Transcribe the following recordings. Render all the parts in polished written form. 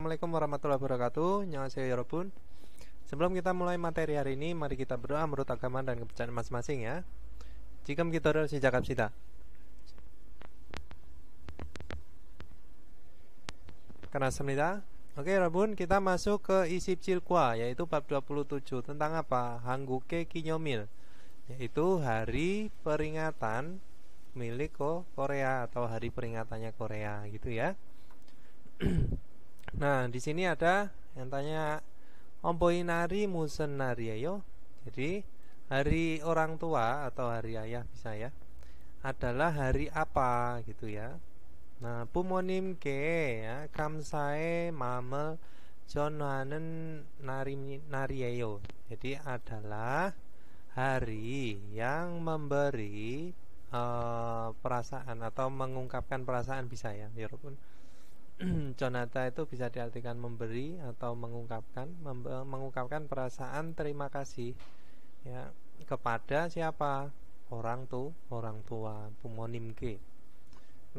Assalamualaikum warahmatullahi wabarakatuh. Annyeonghaseyo 여러분. Sebelum kita mulai materi hari ini, mari kita berdoa menurut agama dan kepercayaan masing-masing ya. 지금 기도를 시작합시다. Kanasambnida. Oke 여러분, kita masuk ke isi cilkwa, yaitu bab 27 tentang apa? 한국의 기념일, yaitu hari peringatan milik Korea atau hari peringatannya Korea gitu ya. Nah, di sini ada yang tanya omboinari musen nariyeyo. Jadi hari orang tua atau hari ayah bisa ya, adalah hari apa gitu ya. Nah, 부모님께 ya 감사의 마음을 전하는 날이에요. Jadi adalah hari yang memberi perasaan atau mengungkapkan perasaan bisa ya, walaupun Jonata itu bisa diartikan memberi atau mengungkapkan perasaan terima kasih ya kepada siapa? Orang tua, 부모님께.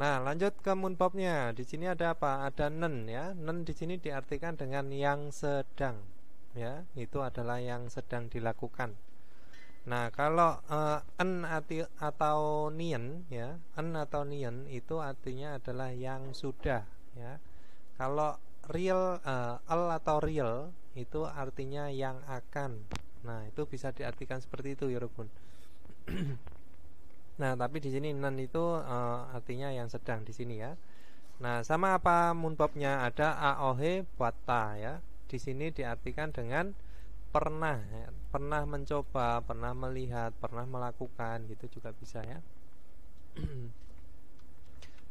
Nah, lanjut ke munbabnya. Di sini ada apa? Ada nen ya. Nen di sini diartikan dengan yang sedang ya. Itu adalah yang sedang dilakukan. Nah, kalau atau nien ya, atau nien itu artinya adalah yang sudah ya. Kalau real atau real itu artinya yang akan. Nah, itu bisa diartikan seperti itu ya, Rukun. Nah, tapi di sini nan itu artinya yang sedang di sini ya. Nah, sama apa munbabnya? Ada aohe wata ya. Di sini diartikan dengan pernah ya. Pernah mencoba, pernah melihat, pernah melakukan gitu juga bisa ya.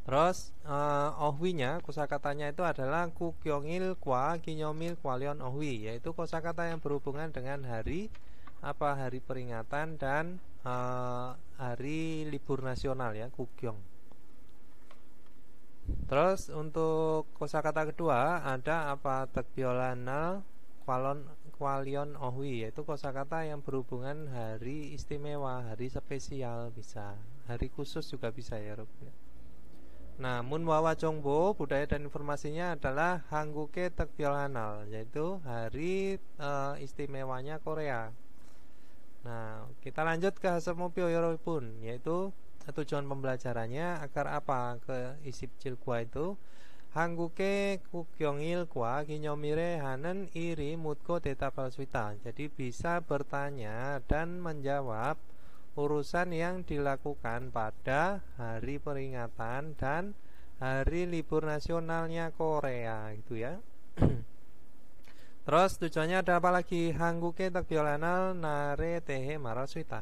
Terus ohwinya kosakatanya itu adalah kukyongil kwa kinyomil kwalion ohwi, yaitu kosakata yang berhubungan dengan hari apa? Hari peringatan dan hari libur nasional ya, kukyong. Terus untuk kosakata kedua ada apa? Tekbiolanal kwalion ohwi, yaitu kosakata yang berhubungan hari istimewa, hari spesial bisa, hari khusus juga bisa ya, Rob. Nah, munwawa jongbo budaya dan informasinya adalah Hangguke Tekbiolanal, yaitu hari istimewanya Korea. Nah, kita lanjut ke Hasomopyo Yorobun, yaitu tujuan pembelajarannya agar apa? Ke isip cilkwa itu Hangguke kukyongil kwa kinyomire hanen iri mutko deta palsuita. Jadi bisa bertanya dan menjawab urusan yang dilakukan pada hari peringatan dan hari libur nasionalnya Korea gitu ya. Terus tujuannya ada apa lagi? Hangguke tekbiolanal nare tehe maraswita.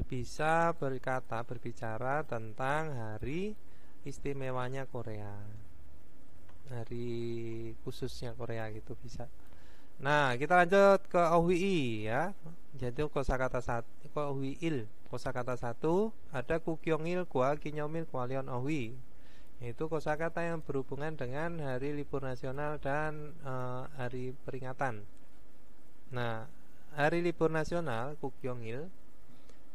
Bisa berbicara tentang hari istimewanya Korea, hari khususnya Korea gitu bisa. Nah, kita lanjut ke OWI ya. Jadi kosakata 1, OWIil. Kosakata 1 ada kukyongil kwa kinyomil kwalion OWI. Yaitu kosakata yang berhubungan dengan hari libur nasional dan hari peringatan. Nah, hari libur nasional kukyongil.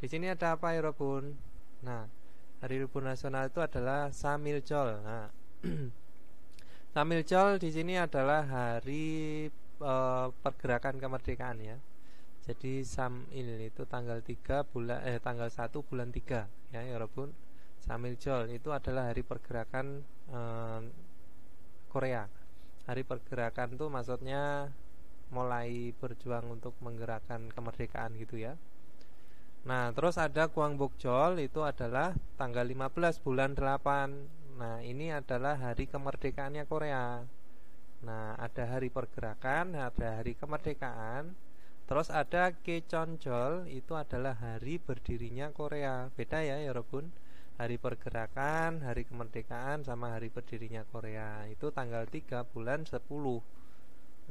Di sini ada apa ya, Robun? Nah, hari libur nasional itu adalah Samiljeol. Nah, Samiljeol di sini adalah hari pergerakan kemerdekaan ya. Jadi Samil itu tanggal 1 bulan 3 ya, walaupun Samiljeol itu adalah hari pergerakan Korea. Hari pergerakan itu maksudnya mulai berjuang untuk menggerakkan kemerdekaan gitu ya. Nah, terus ada Gwangbokjeol itu adalah tanggal 15 bulan 8. Nah, ini adalah hari kemerdekaannya Korea. Nah, ada hari pergerakan, ada hari kemerdekaan. Terus ada Kecheonjeol, itu adalah hari berdirinya Korea. Beda ya, Robun. Hari pergerakan, hari kemerdekaan sama hari berdirinya Korea. Itu tanggal 3 bulan 10.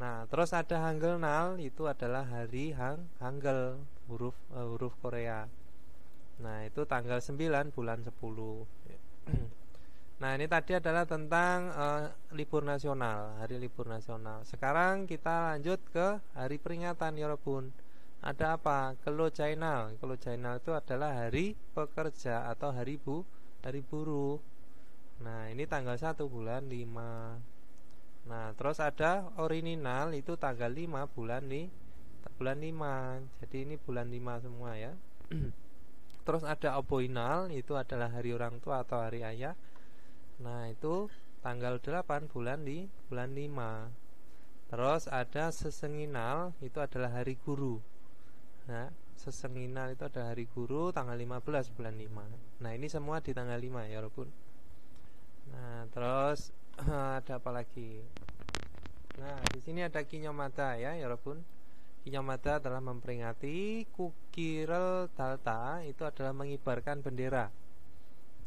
Nah, terus ada Hanggeulnal, itu adalah hari Hangul, huruf Korea. Nah, itu tanggal 9 bulan 10. Nah, ini tadi adalah tentang libur nasional, hari libur nasional. Sekarang kita lanjut ke hari peringatan ya, Robun. Ada apa? Kelojainal. Kelojainal itu adalah hari pekerja atau hari buruh. Nah, ini tanggal 1 bulan 5. Nah, terus ada orininal itu tanggal 5 bulan 5. Jadi ini bulan 5 semua ya. Terus ada opoinal itu adalah hari orang tua atau hari ayah. Nah, itu tanggal 8 bulan 5. Terus ada sesenginal itu adalah hari guru. Nah, sesenginal itu adalah hari guru tanggal 15 bulan 5. Nah, ini semua di tanggal 5 ya, walaupun. Nah, terus ada apa lagi? Nah, di sini ada kinyomata ya, walaupun. Kinyomata adalah memperingati, kukirel dalta itu adalah mengibarkan bendera.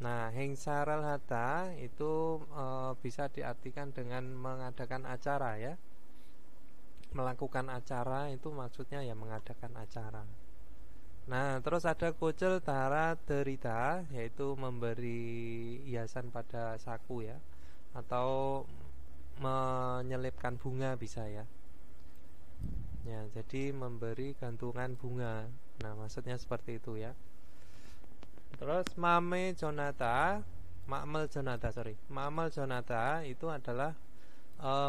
Nah, hengsaral hata itu bisa diartikan dengan mengadakan acara ya. Melakukan acara itu maksudnya ya mengadakan acara. Nah, terus ada kocel tara derita, yaitu memberi hiasan pada saku ya, atau menyelipkan bunga bisa ya. Ya, jadi memberi gantungan bunga. Nah, maksudnya seperti itu ya. Terus mame jonata, ma'mel jonata itu adalah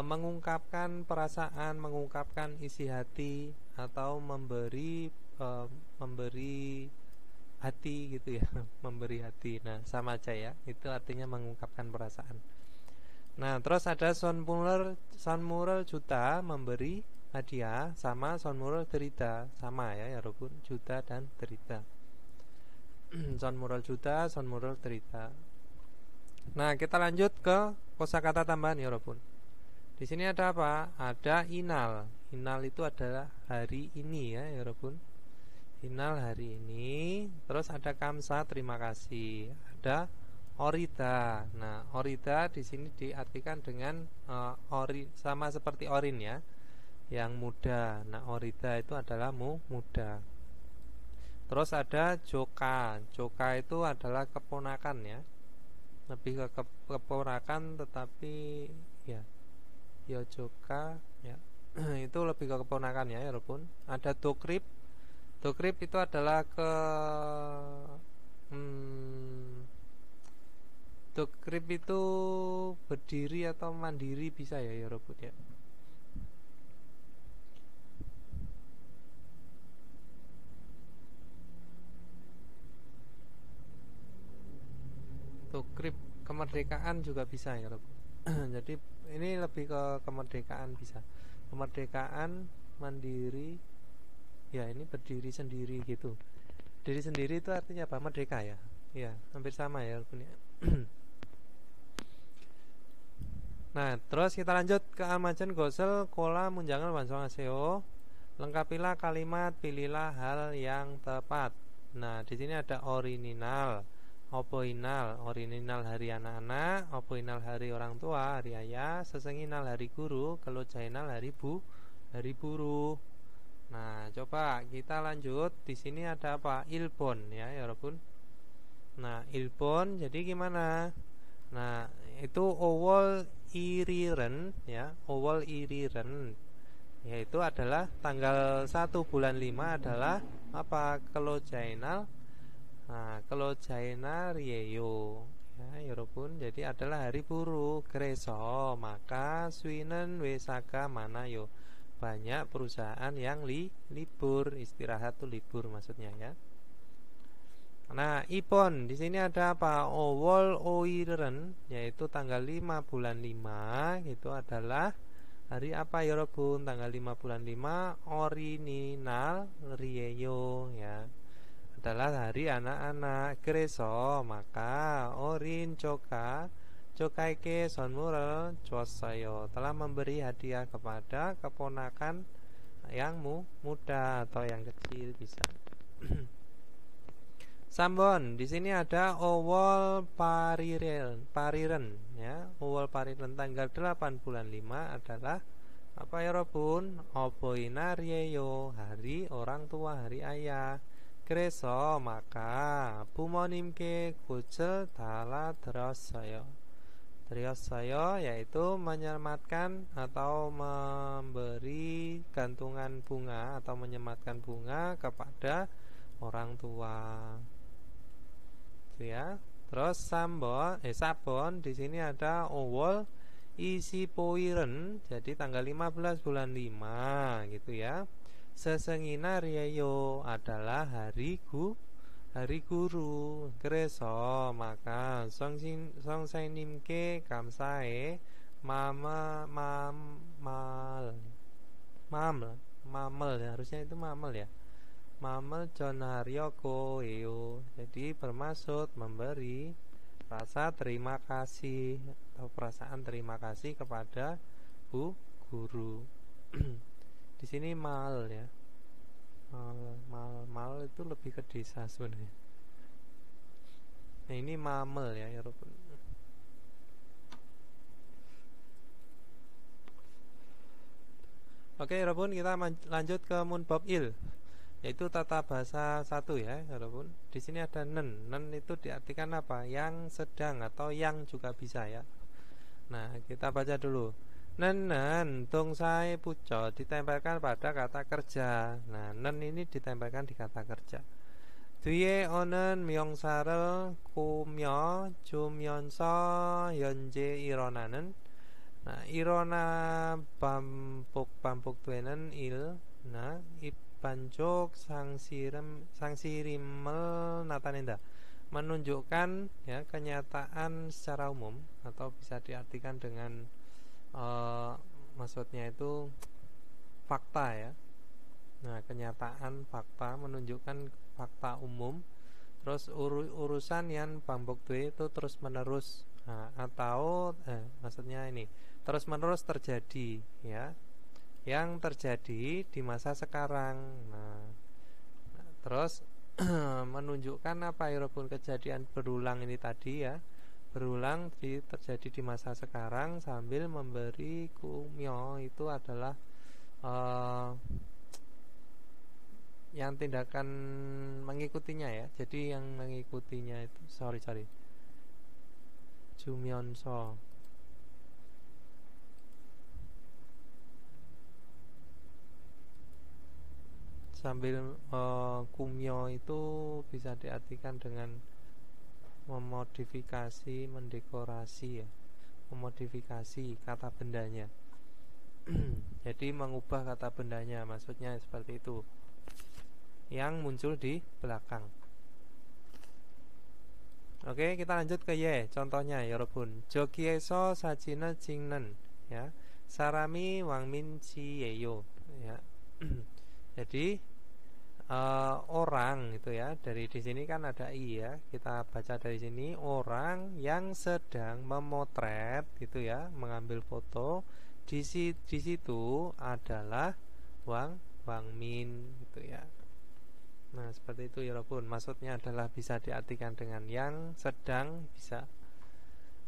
mengungkapkan perasaan, mengungkapkan isi hati, atau memberi hati gitu ya. Memberi hati. Nah, sama aja ya. Itu artinya mengungkapkan perasaan. Nah, terus ada sonmural juta, memberi hadiah, sama sonmural derita, sama ya walaupun juta dan derita. Sonmural juta, sonmural derita. Nah, kita lanjut ke kosakata tambahan ya walaupun. Di sini ada apa? Ada inal. Inal itu adalah hari ini ya, walaupun. Inal hari ini. Terus ada kamsa, terima kasih. Ada orida. Nah, orida di sini diartikan dengan sama seperti orin ya, yang muda. Nah, orida itu adalah muda. Terus ada joka. Joka itu adalah keponakan ya. Lebih ke keponakan, tetapi ya joka ya. Itu lebih ke keponakan ya, walaupun. Ada dokrip. Dokrip itu adalah dokrip itu berdiri atau mandiri bisa ya, walaupun ya. Dokrip kemerdekaan juga bisa ya, walaupun. Jadi ini lebih ke kemerdekaan bisa. Kemerdekaan mandiri. Ya, ini berdiri sendiri gitu. Diri sendiri itu artinya apa? Merdeka ya. Ya, hampir sama ya. Nah, terus kita lanjut ke amajan gosel kola munjangan wansong aseo. Lengkapilah kalimat, pilihlah hal yang tepat. Nah, di sini ada original, opoinal. Original hari anak-anak, opoinal hari orang tua, hari ayah, sesenginal hari guru, kelojainal hari buruh. Nah, coba kita lanjut. Di sini ada apa? Ilpon ya, walaupun. Nah, ilpon jadi gimana? Nah, itu owol iriren ya, owol iriren. Yaitu adalah tanggal 1 bulan 5 adalah apa? Kelojainal. Nah, kelojainal rieyo ya, walaupun. Jadi adalah hari buruh. Greso, maka swinen wesaka mana yo. Banyak perusahaan yang libur, istirahat tuh libur maksudnya ya. Nah, ipon di sini ada apa? Owol oiren, yaitu tanggal 5 bulan 5 itu adalah hari apa ya, Robun? Tanggal 5 bulan 5 orininal rieyo ya. Adalah hari anak-anak. Greso, maka orin coka Jokaike sonmural Josayo telah memberi hadiah kepada keponakan yang muda atau yang kecil bisa. Sambon, di sini ada owol pariren ya. Owol pariren tanggal 8 bulan 5 adalah apa ya, Robun? Opoinaryeyo, hari orang tua, hari ayah. Greso, maka bumonimke kucel tala terosaya. Triosaya yaitu menyematkan atau memberi gantungan bunga atau menyematkan bunga kepada orang tua. Itu ya. Terus sabon di sini ada owol isi poiren, jadi tanggal 15 bulan 5 gitu ya. Sesengina rieyo adalah hari guru. Kreso maka song sainimke kamsae mama mamel ya, harusnya itu mamel ya. Mamel John Haryo Koeo. Jadi bermaksud memberi rasa terima kasih atau perasaan terima kasih kepada bu guru. Di sini mal ya. Mal itu lebih ke desa sebenarnya. Nah, ini mamel ya, Robun. Oke, Robun, kita lanjut ke munbab il, yaitu tata bahasa 1 ya, Robun. Di sini ada nen. Nen itu diartikan apa? Yang sedang atau yang juga bisa ya. Nah, kita baca dulu. Nen tung sae puco ditempelkan pada kata kerja. Nah, nen ini ditempelkan di kata kerja. Duye onen myong sarel kumyo jumyonso yonje ironanen. Nah, irona bampuk tuenen il. Nah, ibanjok sangsirimel natanenda, menunjukkan ya kenyataan secara umum atau bisa diartikan dengan maksudnya itu fakta ya. Nah, kenyataan fakta menunjukkan fakta umum. Terus urusan yang bambuk itu terus menerus. Nah, atau maksudnya ini terus menerus terjadi ya, yang terjadi di masa sekarang. Nah terus menunjukkan apa ya, kejadian berulang ini tadi ya, berulang terjadi di masa sekarang sambil memberi kumyo itu adalah yang tindakan mengikutinya ya. Jadi yang mengikutinya itu sorry jumyonso. Sambil kumyo itu bisa diartikan dengan memodifikasi, mendekorasi ya, memodifikasi kata bendanya. Jadi mengubah kata bendanya, maksudnya seperti itu, yang muncul di belakang. Oke, kita lanjut ke ye. Contohnya ya Robun. Jogieso sajina jingnen ya. Sarami wangmin chi yeyo ya. Jadi orang itu ya, dari di sini kan ada i ya. Kita baca dari sini, orang yang sedang memotret gitu ya, mengambil foto. Di situ adalah Wangmin gitu ya. Nah, seperti itu ya Robun. Maksudnya adalah bisa diartikan dengan yang sedang bisa.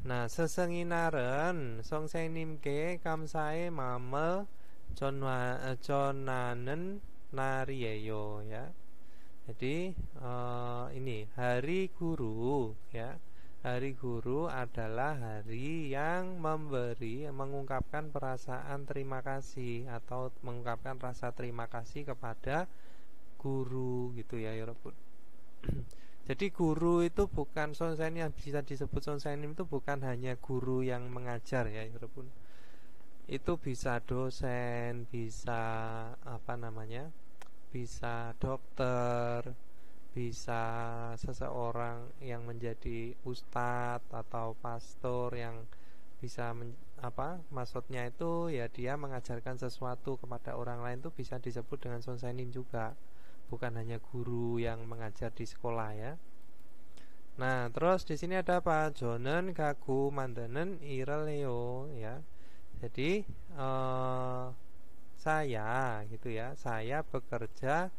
Nah, sesenginaren songsenimke kamsae mamel jonanen narieyo ya. Jadi ini hari guru ya. Hari guru adalah hari yang mengungkapkan perasaan terima kasih atau mengungkapkan rasa terima kasih kepada guru gitu ya Robun. Jadi guru itu bukan sonsen, yang bisa disebut sonsen itu bukan hanya guru yang mengajar ya Robun. Itu bisa dosen, bisa bisa dokter, bisa seseorang yang menjadi ustadz atau pastor yang bisa maksudnya itu ya dia mengajarkan sesuatu kepada orang lain, itu bisa disebut dengan sonsenin juga. Bukan hanya guru yang mengajar di sekolah ya. Nah, terus di sini ada apa? Jonen kagu mandenen ireleo ya. Jadi saya gitu ya. Saya bekerja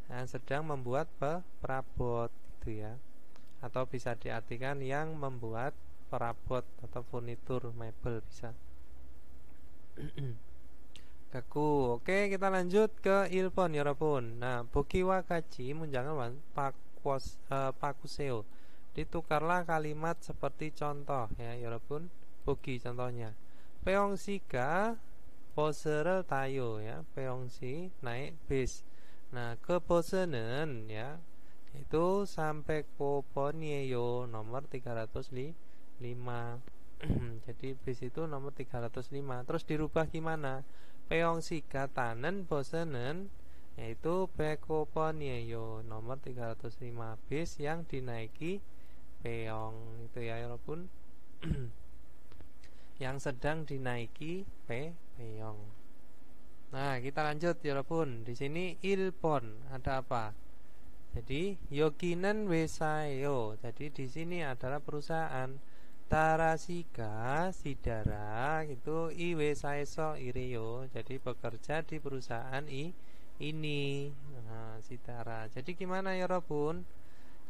yang sedang membuat perabot gitu ya. Atau bisa diartikan yang membuat perabot atau furnitur, mebel bisa. Kaku. Oke, kita lanjut ke ilpon ya Robun. Nah, bokiwa kaji munjangan wan pakuseo. Ditukarlah kalimat seperti contoh ya Robun. Boki contohnya. Peongsiga boserel tayo ya. Peongsi naik bis. Nah, ke bosenen ya, itu sampai Koponyeyo nomor 305. Jadi bis itu nomor 305. Terus dirubah gimana? Peong siga tanen bosenen, yaitu Bekoponyeyo nomor 305, bis yang dinaiki peong itu ya walaupun yang sedang dinaiki peong. Nah, kita lanjut ya walaupun di sini ilpon ada apa? Jadi Yoginen Wesayo. Jadi di sini adalah perusahaan Tarasiga Sidara itu Iwesaeso Irio. Jadi bekerja di perusahaan ini. Nah, Sidara. Jadi gimana ya Robun?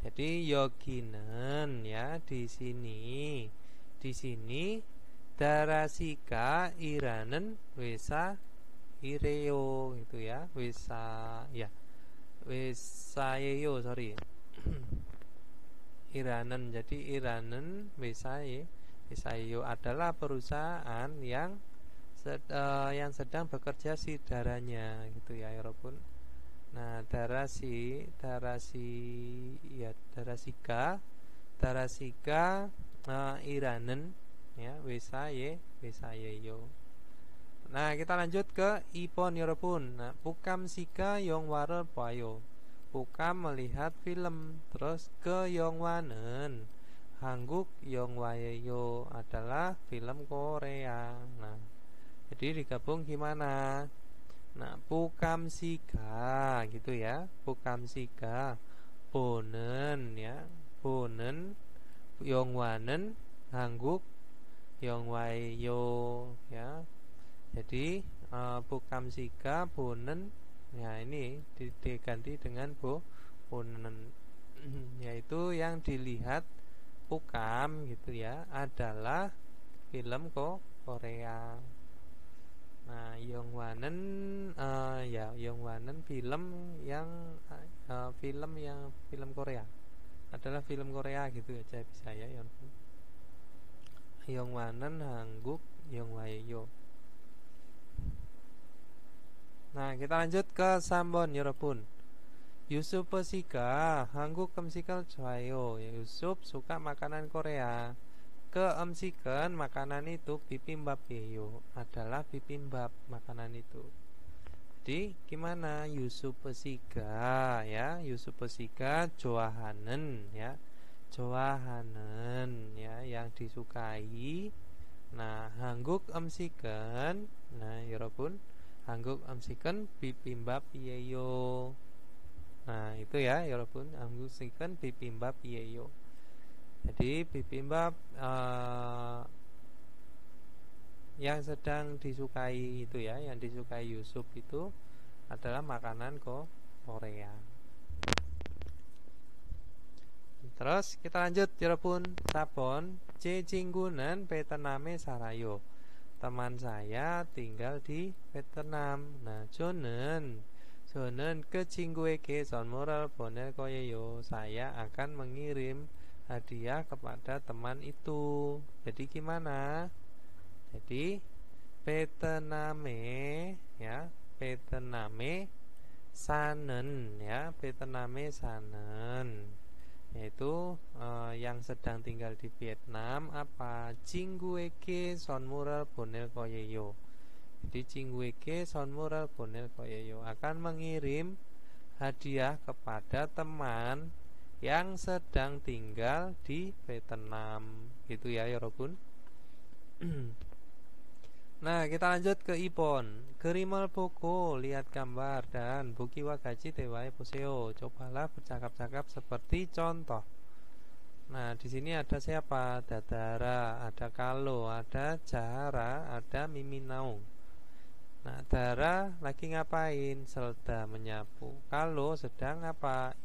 Jadi Yoginen ya di sini. Di sini Tarasiga Iranen Wesa Irio itu ya. Wesa ya. Wesayeyo sorry Iranen. Jadi Iranen Wesayeyo adalah perusahaan yang sedang bekerja sidaranya gitu ya Walaupun nah Darasiga Iranen ya Wesayeyo. Nah, kita lanjut ke Ipon Yorobun. Nah, Pukam Sika Yongware Payo. Pukam melihat film. Terus ke Yongwanen. Hangguk Yongwayeyo adalah film Korea. Nah, jadi digabung gimana? Nah, Pukam Sika gitu ya. Pukam Sika Bonen ya. Bonen Yongwanen Hangguk Yongwayeyo ya. Jadi Pukam Sika Bonen ya ini diganti dengan Bonen yaitu yang dilihat Pukam gitu ya adalah film Korea. Nah, Yongwanen Yongwanen film film Korea adalah film Korea gitu aja bisa ya Yongwanen Hangguk Yongwayeyo. Nah, kita lanjut ke Sambon Yorobun. Yusuf pesika Hangguk kemsikal Chwayo. Yusuf suka makanan Korea. Keemsikan makanan itu bibimbap yeyo adalah bibimbap makanan itu. Jadi gimana Yusuf pesika ya Yusuf pesika Joahanen ya Joahanen ya yang disukai. Nah, Hangguk emsikan nah Yorobun Hangguk amsiken bibimbap yeyo. Nah, itu ya walaupun Hangguk amsiken bibimbap yeyo. Jadi bibimbap yang sedang disukai itu ya, yang disukai Yusuf itu adalah makanan Korea. Terus kita lanjut walaupun Sabon Jejinggunan Petename Sarayo. Teman saya tinggal di Vietnam. Nah, Jonen ke Cinggueke Sonmoral Bonel Koyeyo. Saya akan mengirim hadiah kepada teman itu. Jadi gimana? Jadi Vietname ya, Vietname Sanen ya, Vietname Sanen. Yaitu yang sedang tinggal di Vietnam apa Cinggueke Sonmural Bonel Koyeyo. Jadi Cinggueke Sonmural Bonel Koyeyo akan mengirim hadiah kepada teman yang sedang tinggal di Vietnam gitu ya Yorobun. Nah, kita lanjut ke Ipon. Gerimal Poko, lihat gambar dan Buki Wagaji Tewae Poseo. Cobalah bercakap-cakap seperti contoh. Nah, di sini ada siapa? Ada Dara, ada Kalo, ada Jahara, ada Miminaung. Nah, Dara lagi ngapain? Selda menyapu. Kalo sedang apa?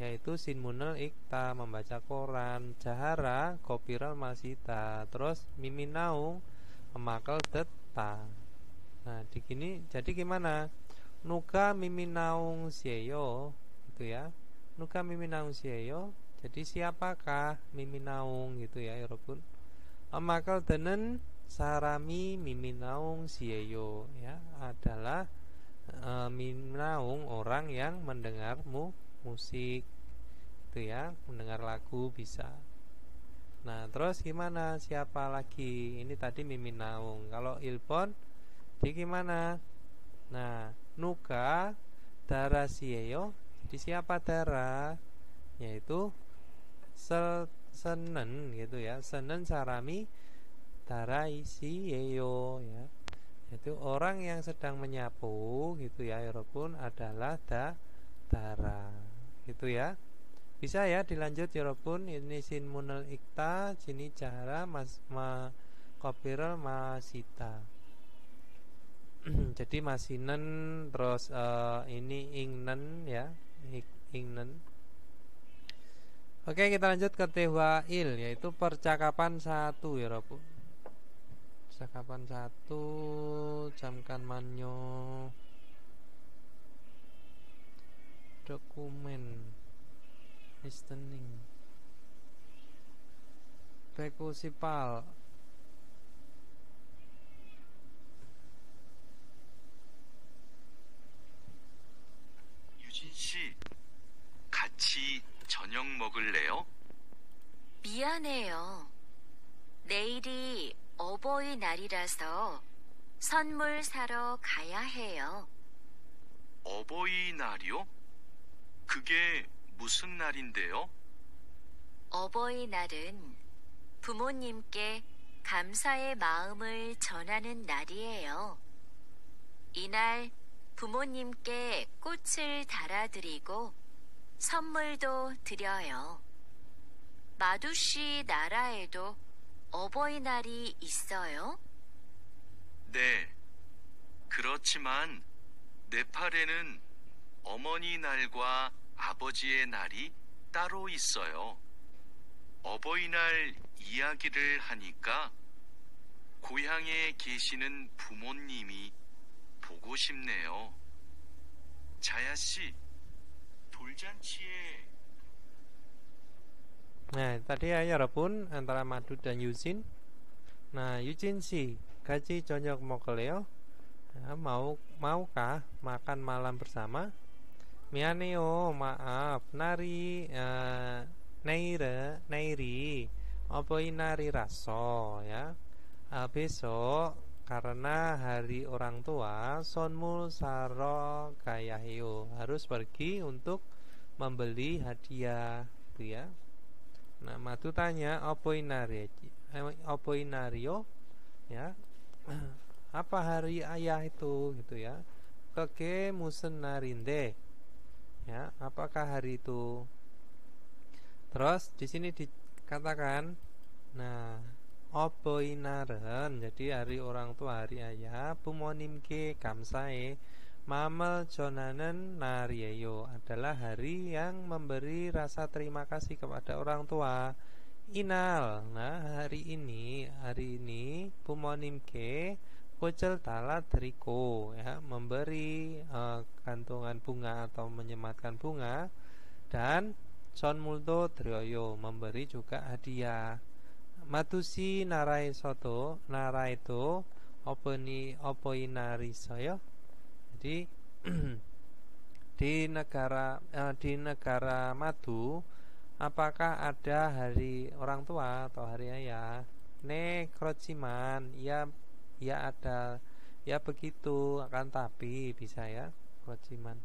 Yaitu Sinmunel Ikta membaca koran. Jahara Kopiral Masita. Terus Miminaung memakel deta. Nah, jadi gimana? Nuka Miminaung Sieyo gitu ya. Nuka Miminaung Sieyo. Jadi siapakah Miminaung gitu ya, Yorobun? Memakel denen Sarami Miminaung Sieyo ya adalah Miminaung orang yang mendengar musik itu ya, mendengar lagu bisa. Nah, terus gimana? Siapa lagi? Ini tadi Mimin Naung. Kalau Ilpon di gimana? Nah, Nuka Dara Sieyo. Jadi siapa Dara? Yaitu Senen gitu ya. Senen Sarami Dara Sieyo ya. Itu orang yang sedang menyapu gitu ya, Yorobun adalah Dara gitu ya. Bisa ya dilanjut Yorobun. Ini sin munel ikta jini cara mas ma kopirel masita. Jadi masinen terus ini ingnen ya, ingnen. Oke, kita lanjut ke tehwail, yaitu percakapan satu Yorobun. Percakapan satu, camkan manyo dokumen listening bekusipal. 유진 씨, 같이 저녁 먹을래요? 미안해요. 내일이 어버이날이라서 선물 사러 가야 해요. 어버이날이요? 그게 무슨 날인데요? 어버이날은 부모님께 감사의 마음을 전하는 날이에요. 이날 부모님께 꽃을 달아드리고 선물도 드려요. 마두씨 나라에도 어버이날이 있어요? 네. 그렇지만 네팔에는 어머니 날과 아버지의 날이 따로 있어요. 어버이날 이야기를 하니까 고향에 계시는 부모님이 보고 싶네요. 자야 씨, 돌잔치에 Nah, tadi ya Yorobun antara Madu dan Yuzin. Nah, Yuzin sih gaji jonyok mokeleo. Nah, maukah makan malam bersama? Mianeo, maaf, nari nairi nari raso ya. Besok karena hari orang tua, sonmul saro kayahio, harus pergi untuk membeli hadiah gitu ya. Nah, Madu tanya opoinario ya. Apa hari ayah itu gitu ya. Keke musen narinde. Ya, apakah hari itu? Terus di sini dikatakan nah, opoinaren, jadi hari orang tua, hari ayah, pumonimke kamsae Mamel Jonanen Narieyo adalah hari yang memberi rasa terima kasih kepada orang tua. Inal, nah hari ini Pumonimke Kocel Talat Riko ya, memberi gantungan bunga atau menyematkan bunga, dan Son Multo Trioyo memberi juga hadiah. Matusi Narai Soto Naraito Opoinari Soyo. Jadi di negara Madu, apakah ada hari orang tua atau hari ayah? Krociman, ya ada, ya begitu, akan tapi bisa ya krociman.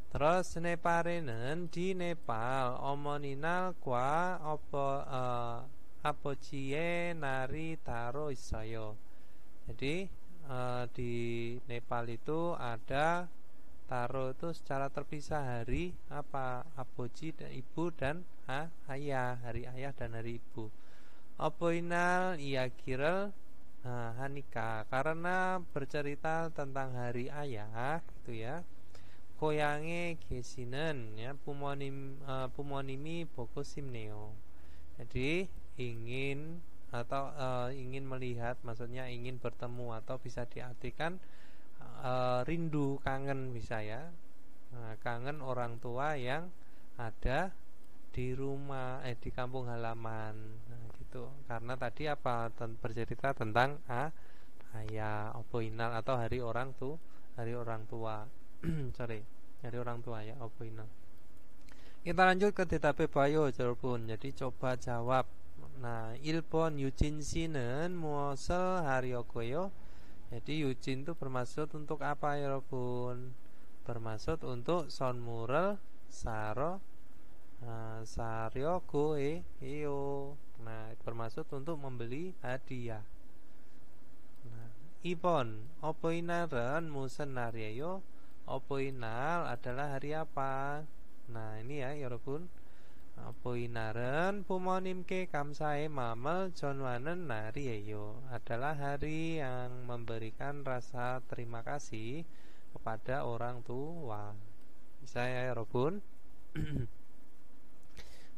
Terus Neparenen di Nepal omoninal kwa apocie nari taro isayo. Jadi di Nepal itu ada taro itu secara terpisah hari apa? Aboji dan ibu dan ayah, hari ayah dan hari ibu. Opoinal iakirel hanika, karena bercerita tentang hari ayah gitu ya. Koyange gesinen ya pumonimi bokosimneo. Jadi ingin melihat, maksudnya ingin bertemu, atau bisa diartikan rindu, kangen bisa ya. Kangen orang tua yang ada di rumah di kampung halaman. Nah, gitu. Karena tadi apa? Bercerita tentang ayah opoinal atau hari orang tua. Sorry, hari orang tua ya, opoinal. Kita lanjut ke DTP Bayo Jorpun. Jadi coba jawab. Nah, 일본 유진 씨는 무엇을 하려고요? Jadi Yujin itu bermaksud untuk apa ya 여러분? Bermaksud untuk 선물을 사러 사려고 해요. Nah, bermaksud untuk membeli hadiah. Nah, 2번 어버이날은 무슨 날이에요? 어버이날 adalah hari apa? Nah, ini ya 여러분. 어버이날은 부모님께 감사의 마음을 전하는 날이에요. Adalah hari yang memberikan rasa terima kasih kepada orang tua. Bisa ya 여러분?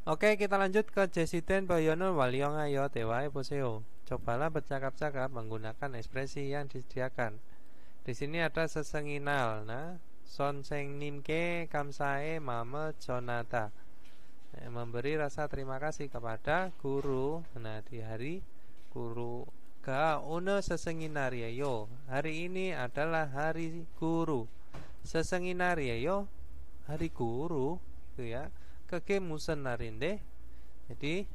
Oke, kita lanjut ke 제시된 표현을 활용하여 대화해 보세요. Cobalah bercakap-cakap menggunakan ekspresi yang disediakan. Di sini ada sesenginal. Nah, 선생님께 감사의 마음을 전하다. Memberi rasa terima kasih kepada guru. Nah, di hari guru. 오늘 스승이날이에요. Hari ini adalah hari guru. 스승이날이에요. Hari guru, gitu ya. 그게 무슨 날인데? Jadi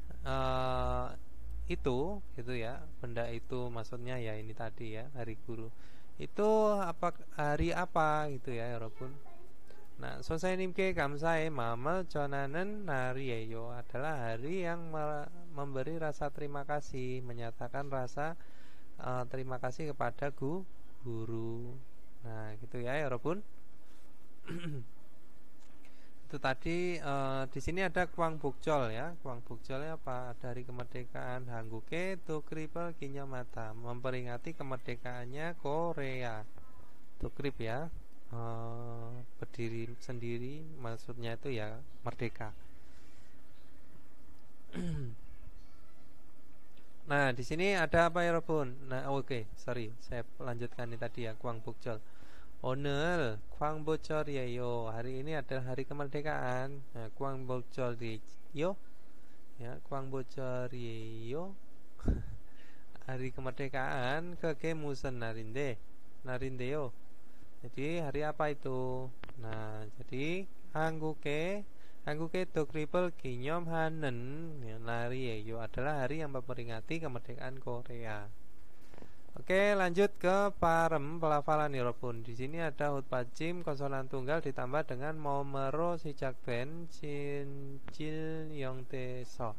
itu, gitu ya. Benda itu maksudnya ya ini tadi ya, hari guru. Itu apa hari apa gitu ya, 여러분. Nah, 선생님께 감사의 마음을 전하는 날이에요. Adalah hari yang memberi rasa terima kasih, menyatakan rasa terima kasih kepada guru. Nah, gitu ya, 여러분. Itu tadi di sini ada 광복절 ya. 광복절nya apa? Dari kemerdekaan 한국의 독립을 기념하다. Memperingati kemerdekaannya Korea. 독립 ya. Berdiri sendiri maksudnya itu ya merdeka. Nah, di sini ada apa ya, Robun? Nah, oke, sorry, saya lanjutkan ini tadi ya, 광복절. 오늘 광복절이에요. Hari ini adalah hari kemerdekaan. Nah, 광복절이요. Ya, 광복절이에요. Hari kemerdekaan. 그게 무슨 날인데요. Jadi hari apa itu? Nah, jadi 한국의 독립을 기념하는 날이에요. Adalah hari yang memperingati kemerdekaan Korea. Oke, lanjut ke parem pelafalan 여러분. Di sini ada huruf 받침 konsonan tunggal ditambah dengan 몸으로 시작된 진질 형태서.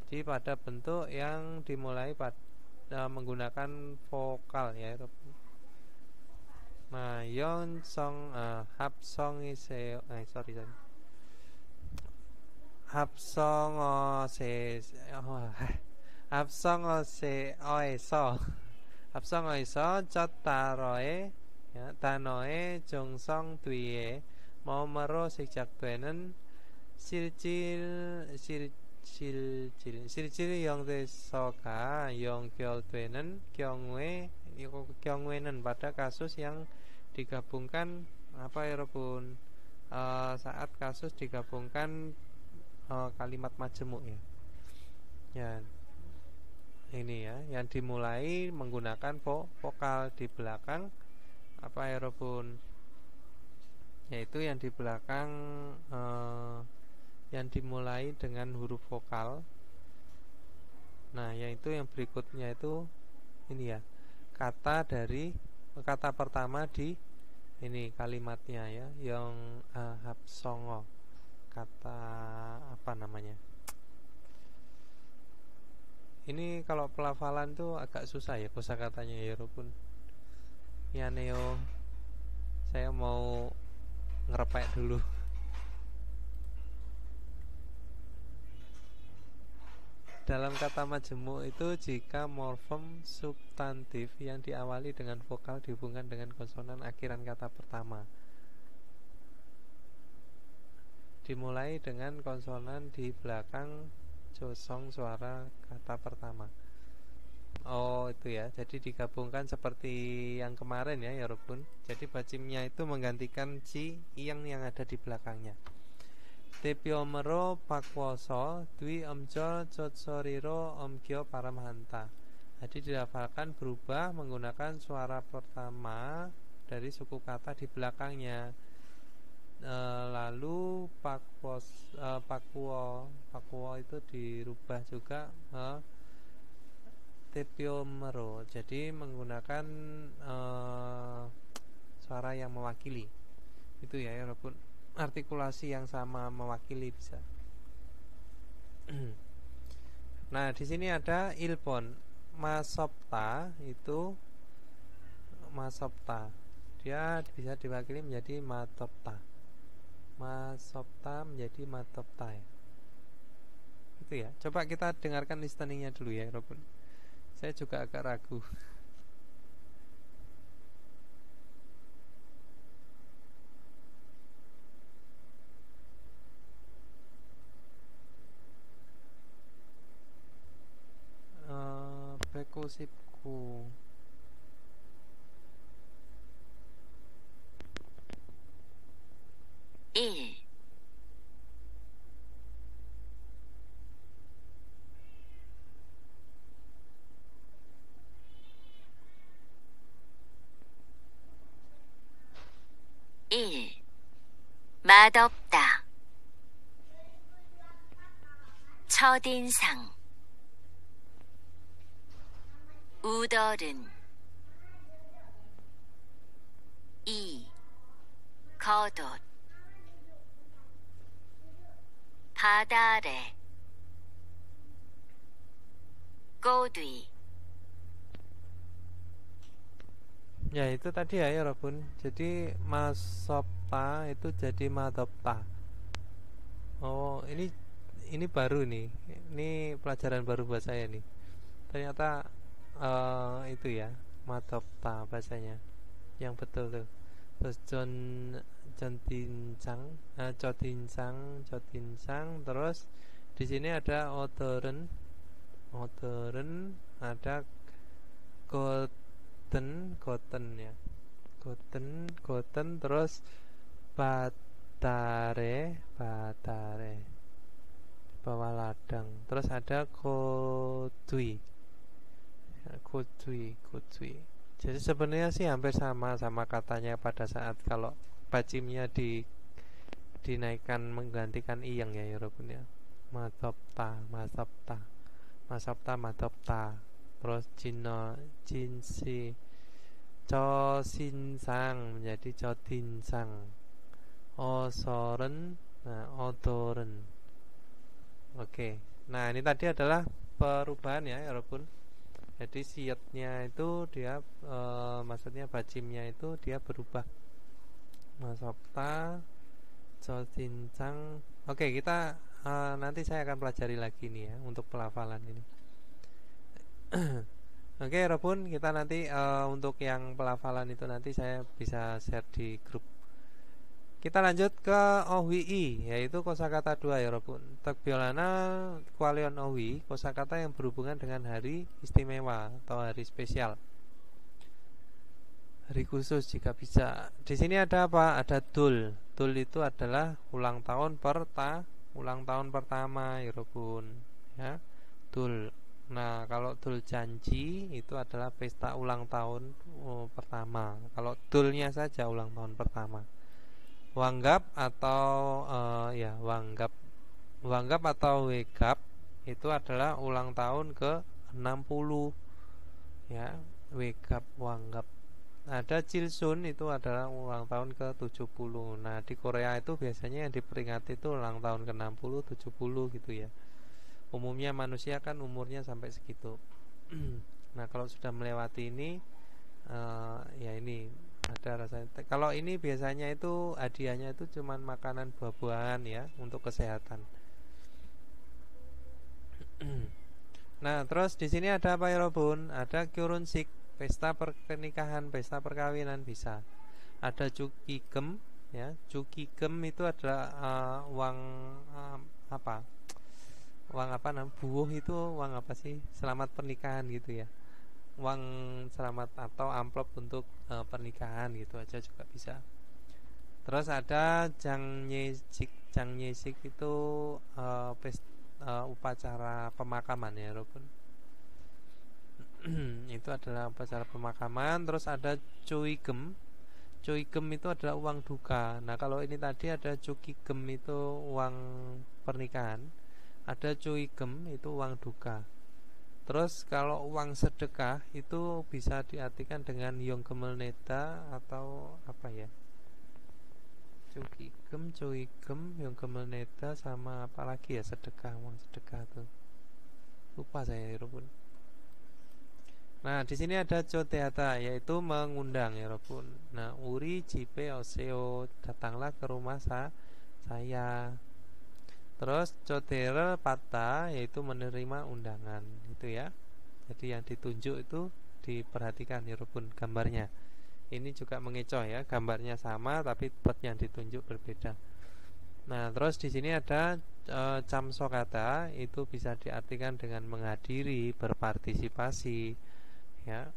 Jadi pada bentuk yang dimulai pada menggunakan vokal ya, 여러분. Nah, 연성 합성이세요. sorry. 합성어에서 첫 단어의 정성 뒤에 몸으로 시작되는 실질 형태서가 연결되는 경우에는 pada kasus yang digabungkan apa ya, 여러분? Saat kasus digabungkan kalimat majemuk ya. Ya. Ini ya, yang dimulai menggunakan vokal di belakang apa ya, 여러분? Yaitu yang di belakang yang dimulai dengan huruf vokal. Nah, yaitu yang berikutnya itu ini ya. Kata pertama di ini kalimatnya ya, yang 합성어. Kata apa namanya? Ini kalau pelafalan tuh agak susah ya kosakatanya ya, Robun. Ya Neo, saya mau ngerepek dulu. Dalam kata majemuk itu jika morfem substantif yang diawali dengan vokal dihubungkan dengan konsonan akhiran kata pertama, dimulai dengan konsonan di belakang josong suara kata pertama. Oh, itu ya. Jadi digabungkan seperti yang kemarin ya, 여러분. Jadi 받침nya itu menggantikan ci yang ada di belakangnya. 대표음으로 바꿔서 뒤음절 젖소리로 옮겨 발음한다. Jadi dilafalkan berubah menggunakan suara pertama dari suku kata di belakangnya. lalu pakuo itu dirubah juga tepiomero, jadi menggunakan suara yang mewakili itu ya, walaupun artikulasi yang sama mewakili bisa. Nah, di sini ada ilpon masopta, itu masopta dia bisa diwakili menjadi matopta. Masopta menjadi matopta ya. Itu ya. Coba kita dengarkan listeningnya dulu ya, walaupun saya juga agak ragu. Pekusipku. 일 맛없다. 첫인상 우덜은 2. 겉옷 바다래 꼬뒤. Ya itu tadi ya walaupun, jadi masopta itu jadi matopta. Oh, ini baru nih. Ini pelajaran baru buat saya nih. Ternyata itu ya, matopta bahasanya. Yang betul tuh. Terus Jodinsang, terus di sini ada odoren, ada goten ya. Goten, terus batare bawah ladang, terus ada kodui. Jadi sebenarnya sih hampir sama katanya pada saat kalau bacimnya dinaikkan menggantikan iyang ya walaupun ya. Matopta, terus jinsi Josinsang menjadi Jodinsang, osoren, nah odoren. Oke. Nah, ini tadi adalah perubahan ya walaupun. Jadi siatnya itu dia maksudnya bacimnya itu dia berubah. Masopta, Jodinsang. Oke, kita nanti saya akan pelajari lagi nih ya untuk pelafalan ini. Oke, walaupun kita nanti untuk yang pelafalan itu nanti saya bisa share di grup. Kita lanjut ke OWI, yaitu kosakata 2 ya walaupun. Tekbiolana kualion OWI, kosakata yang berhubungan dengan hari istimewa atau hari spesial, hari khusus jika bisa. Di sini ada apa? Ada dul. Dul itu adalah ulang tahun pertama ya walaupun ya. Dul. Nah, kalau dul janji itu adalah pesta ulang tahun pertama. Kalau dulnya saja ulang tahun pertama. Wanggap atau Wanggap atau Wegap itu adalah ulang tahun ke 60 ya. Wegap, Wanggap. Ada Chilsun itu adalah ulang tahun ke 70. Nah, di Korea itu biasanya yang diperingati itu ulang tahun ke 60, 70 gitu ya. Umumnya manusia kan umurnya sampai segitu. Nah, kalau sudah melewati ini ya ini ada rasanya. Kalau ini biasanya itu hadiahnya itu cuman makanan buah-buahan ya untuk kesehatan. Nah, terus di sini ada apa ya Robun? Ada Kyurunsik, pesta pernikahan, pesta perkawinan bisa. Ada Jukigem ya. Jukigem itu adalah uang apa? Uang apa namanya? Buuh itu uang apa sih? Selamat pernikahan gitu ya. Uang selamat atau amplop untuk pernikahan gitu aja juga bisa. Terus ada Jangnyezik itu upacara pemakaman ya Robun. Itu adalah upacara pemakaman. Terus ada Cuigem. Cuigem itu adalah uang duka. Nah, kalau ini tadi ada cukigem itu uang pernikahan, ada cuigem itu uang duka. Terus kalau uang sedekah itu bisa diartikan dengan yonggemelneda atau apa ya? Cukigem, cuigem, yonggemelneda sama apa lagi ya sedekah, uang sedekah tuh. Lupa saya ya, Robun. Nah, di sini ada coteata, yaitu mengundang ya, Robun. Nah, uri jipe oseo, datanglah ke rumah saya. Terus codere pata, yaitu menerima undangan, itu ya. Jadi yang ditunjuk itu diperhatikan ya, Robun, gambarnya. Ini juga mengecoh ya, gambarnya sama tapi tempat yang ditunjuk berbeda. Nah, terus di sini ada camsokata, itu bisa diartikan dengan menghadiri, berpartisipasi. Ya.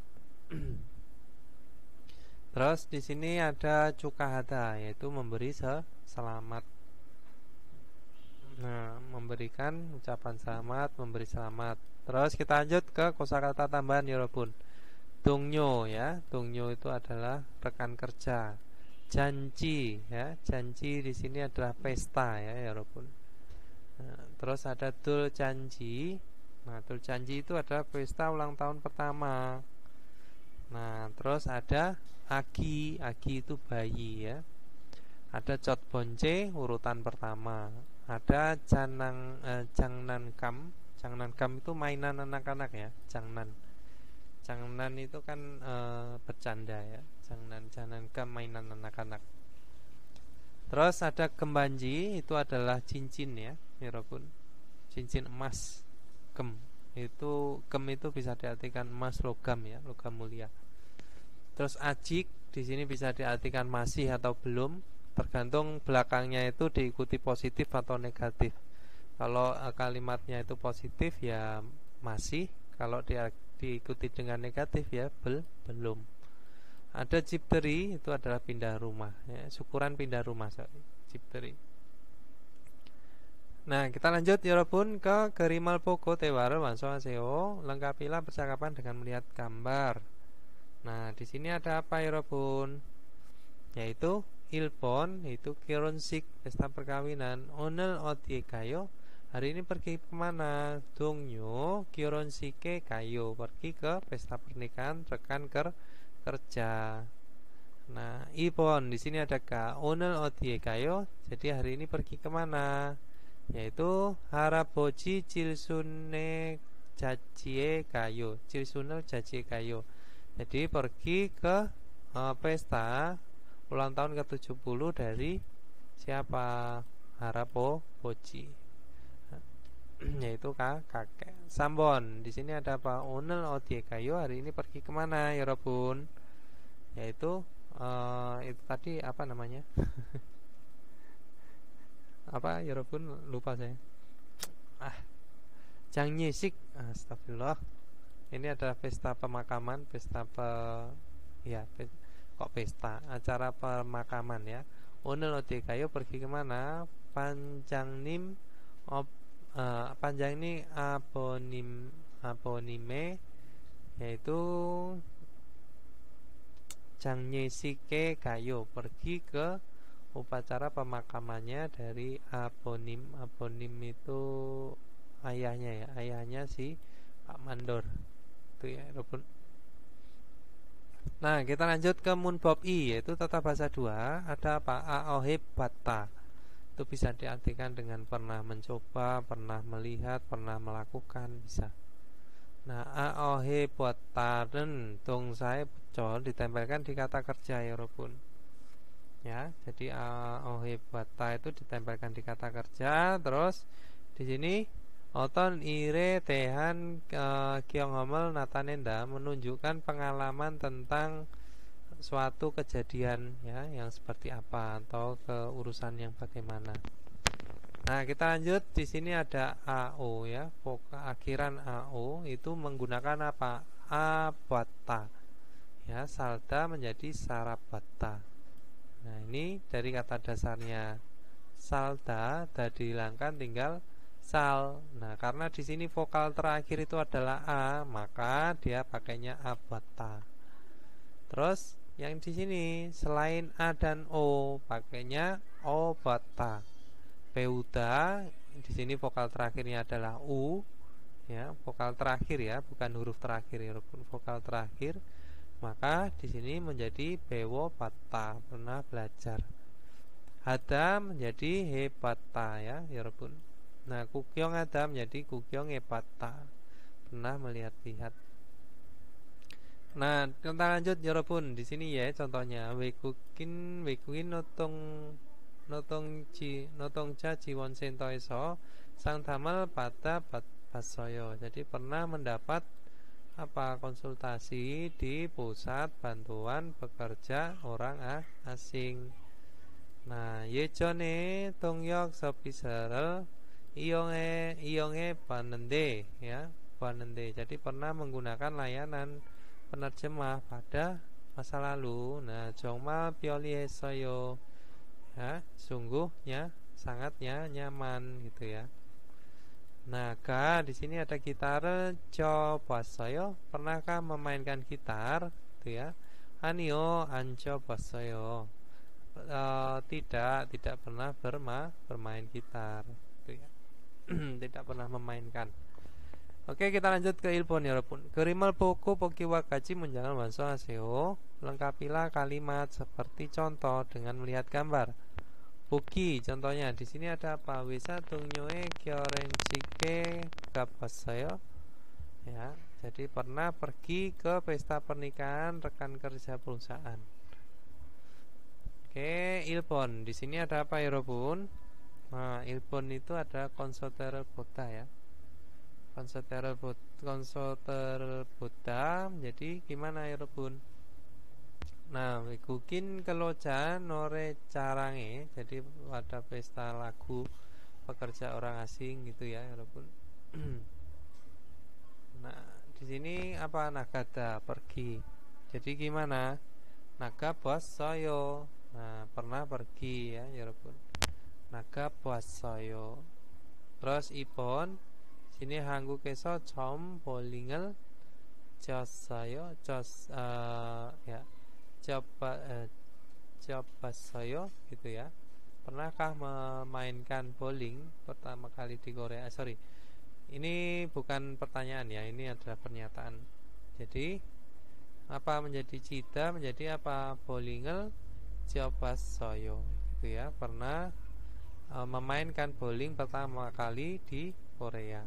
Terus di sini ada cukahata, yaitu memberi selamat. Nah, memberikan ucapan selamat, memberi selamat. Terus kita lanjut ke kosakata tambahan ya, Robun. Tungnyo ya, tungnyo itu adalah rekan kerja. Janji ya, janji di sini adalah pesta ya, Robun. Nah, terus ada dul janji. Nah, janji itu adalah pesta ulang tahun pertama. Nah, terus ada agi, agi itu bayi ya. Ada cotbonce urutan pertama. Ada jangnan kam itu mainan anak-anak ya, jangnan itu kan bercanda ya. Jangnan kam mainan anak-anak. Terus ada gembanji, itu adalah cincin ya, Mirokun. Cincin emas. Gem itu bisa diartikan emas, logam ya, logam mulia. Terus ajik di sini bisa diartikan masih atau belum, tergantung belakangnya itu diikuti positif atau negatif. Kalau kalimatnya itu positif ya masih, kalau diikuti dengan negatif ya belum. Ada cipteri, itu adalah pindah rumah ya, syukuran pindah rumah, cipteri. Nah, kita lanjut ya, Robun, ke Gerimal Poko Tewaro Wansoaseo. Lengkapilah percakapan dengan melihat gambar. Nah, di sini ada apa ya, Robun? Yaitu Ilpon, itu Kironsik, pesta perkawinan. Onel Odie Kayo, hari ini pergi kemana? Dongnyo Kironsike Kayo, pergi ke pesta pernikahan rekan kerja. Nah, Ipon di sini ada ka. Onel Odie Kayo, jadi hari ini pergi kemana? Yaitu haraboji cilsune jajie kayo, cilsunel jajie kayo. Jadi pergi ke pesta ulang tahun ke-70 dari siapa? Haraboji. Yaitu kakek. Sambon di sini ada apa? Onel odie kayo, hari ini pergi kemana ya, Robun? Yaitu itu tadi apa namanya? Apa ya, Robun, lupa saya. Jangyesik, astagfirullah. Ini adalah pesta pemakaman, pesta acara pemakaman ya. Onel odekayo pergi kemana? Panjangnim panjang ini abonime, yaitu Jangyesike kayo, pergi ke upacara pemakamannya dari abonim. Abonim itu ayahnya ya, ayahnya si Pak Mandor itu ya, Robun. Nah, kita lanjut ke Munbob I, yaitu tata bahasa 2. Ada apa? Aohe batta, itu bisa diartikan dengan pernah mencoba, pernah melihat, pernah melakukan, bisa. Nah, aohe batta dan dong saya pecol ditempelkan di kata kerja ya, Robun. Ya, jadi aohe batta itu ditempelkan di kata kerja. Terus di sini oton ire tehan kiongomel natanenda, menunjukkan pengalaman tentang suatu kejadian ya, yang seperti apa atau keurusan yang bagaimana. Nah, kita lanjut. Di sini ada ao ya, akhiran ao itu menggunakan apa? Abatta ya, salda menjadi sarabatta. Nah, ini dari kata dasarnya salda tadi dihilangkan, tinggal sal. Nah, karena di sini vokal terakhir itu adalah a, maka dia pakainya abatta. Terus Yang di sini selain A dan O pakainya obata. Peuta di sini vokal terakhirnya adalah U, ya, vokal terakhir ya, bukan huruf terakhir ya, vokal terakhir. Maka di sini menjadi bewo pata, pernah belajar. Hada menjadi hepata ya, Yorobun. Nah, kukyong hada menjadi kukyong hepata, pernah melihat-lihat. Nah, kita lanjut Yorobun. Di sini ya contohnya wekukin notong cha jiwon sentoeso sang damel pada basoyo. Jadi pernah mendapat apa konsultasi di pusat bantuan pekerja orang asing. Nah, yejone tongyok sopiserel iyonge panende ya, panende. Jadi pernah menggunakan layanan penerjemah pada masa lalu. Nah, jongma pioli esoyo ya, sungguhnya sangatnya nyaman gitu ya. Nah, di sini ada gitar cobasoyo. Pernahkah memainkan gitar gitu ya? Anio ancobasoyo. Tidak pernah bermain gitar gitu ya. Tidak pernah memainkan. Oke, kita lanjut ke ilpon ya Rabun. Kerimal poko pokiwa kaji menjalan wanso aseo. Lengkapilah kalimat seperti contoh dengan melihat gambar. Poki contohnya di sini ada apa? Wisa tungnyoe kyorenchike kapasayo. Ya, jadi pernah pergi ke pesta pernikahan rekan kerja perusahaan. Oke, ilpon. Di sini ada apa ya, Robun? Nah, ilpon itu ada konsoter bota ya. Konsoter bota. Jadi gimana ya, Robun? Nah, wikukin keloja nore carange. Jadi ada pesta lagu pekerja orang asing gitu ya, Robun. Nah, di sini apa nagada pergi. Jadi gimana? Naga bos soyo. Nah, pernah pergi ya, Yorobun. Naga bos soyo. Terus ipon sini hanggu keso com bolingel jos soyo jos ya coba soyo gitu ya. Pernahkah memainkan bowling pertama kali di Korea? Sorry, ini bukan pertanyaan ya, ini adalah pernyataan. Jadi apa menjadi cita menjadi apa bowlingel coba soyo gitu ya. Pernah memainkan bowling pertama kali di Korea.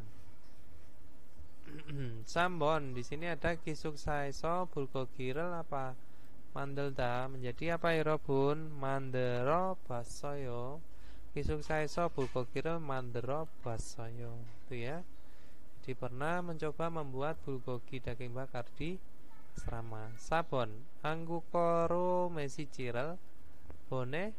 Sambon di sini ada kisuk saeso bulgogirel apa mandelda menjadi apa ya Robun? Mandero basoyo. Kisuk saeso bulgogirel mandero basoyo itu ya. Jadi pernah mencoba membuat bulgogi daging bakar di asrama. Sabon anggukoro mesi cirel bone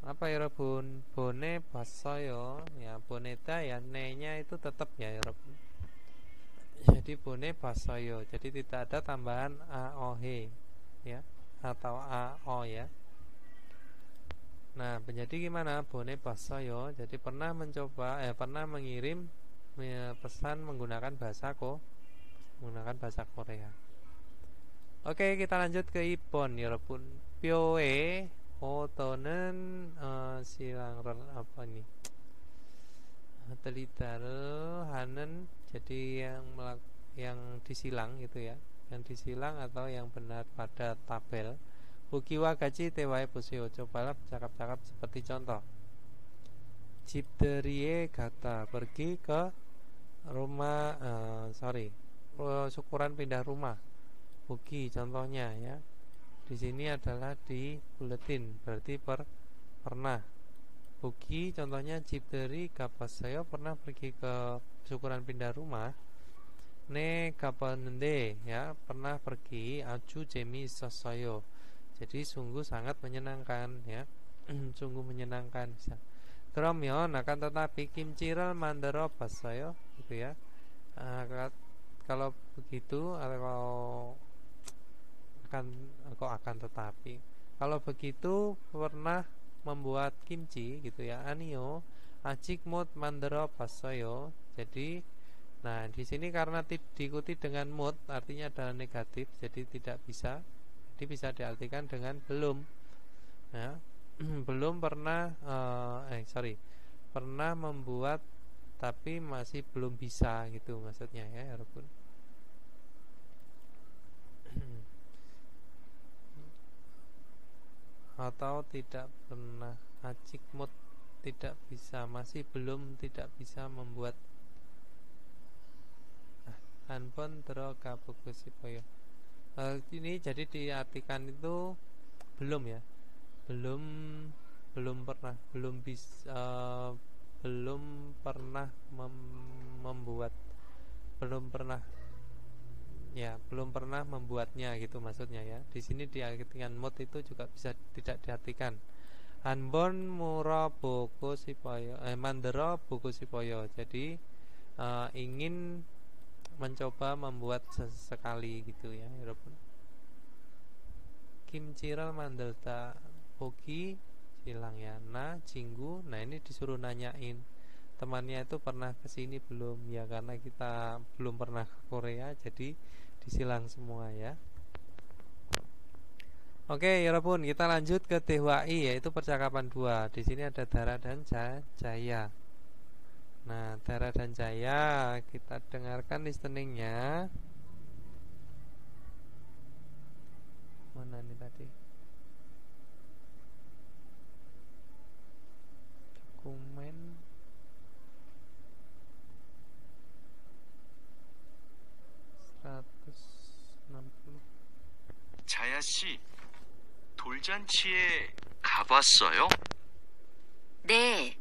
apa ya Robun? Bone basoyo ya, boneta ya, ne-nya itu tetap ya Robun. Jadi bone basoyo. Jadi tidak ada tambahan aohe ya atau ao ya. Nah, menjadi gimana? Bone basoyo. Jadi pernah mencoba pernah mengirim pesan menggunakan bahasa Korea. Oke, kita lanjut ke ipon 여러분. 뼈에 오토는 silang apa ini? Telitaru hanen, jadi yang disilang gitu ya. Yang disilang atau yang benar pada tabel. Bukiwa gaji tewae busio. Cobalah bercakap-cakap seperti contoh. Cipterie kata pergi ke rumah syukuran pindah rumah. Buki contohnya ya. Di sini adalah di buletin, berarti pernah. Buki contohnya cipteri kapas saya pernah pergi ke syukuran pindah rumah. Ne kapanende ya, pernah pergi aju jemi sosoyo. Jadi sungguh sangat menyenangkan ya. Sungguh menyenangkan bisa. Kromyon akan tetapi kimciral mandero basayo gitu ya. Kalau begitu atau akan tetapi kalau begitu pernah membuat kimchi gitu ya. Anio acik mot mandero basoyo. Jadi nah di sini karena diikuti dengan mot artinya adalah negatif, jadi tidak bisa Jadi bisa diartikan dengan belum, ya. Belum pernah pernah membuat tapi masih belum bisa gitu maksudnya ya, Rabun. Atau tidak pernah, acikmut, tidak bisa, masih belum, tidak bisa membuat. Handphone tero kabukusipaya. Ini jadi diartikan itu belum ya, belum pernah, belum bisa, belum pernah membuat, belum pernah, ya belum pernah membuatnya gitu maksudnya ya. Di sini diartikan mood itu juga bisa tidak diartikan. Hanbon mura buku sipoyo, mandero buku sipoyo. Jadi ingin mencoba membuat sesekali gitu ya, walaupun kimciral mandelta pogi silang ya, nah jinggu. Nah ini disuruh nanyain temannya itu pernah kesini belum ya, karena kita belum pernah ke Korea jadi disilang semua ya. Oke ya Rabun, kita lanjut ke Dehwai, yaitu percakapan 2. Di sini ada Dara dan Jaya. Nah, Dara dan Jaya, kita dengarkan listeningnya. Mana nih tadi? Dokumen 160. 자야 씨, 돌잔치에 가봤어요? 네,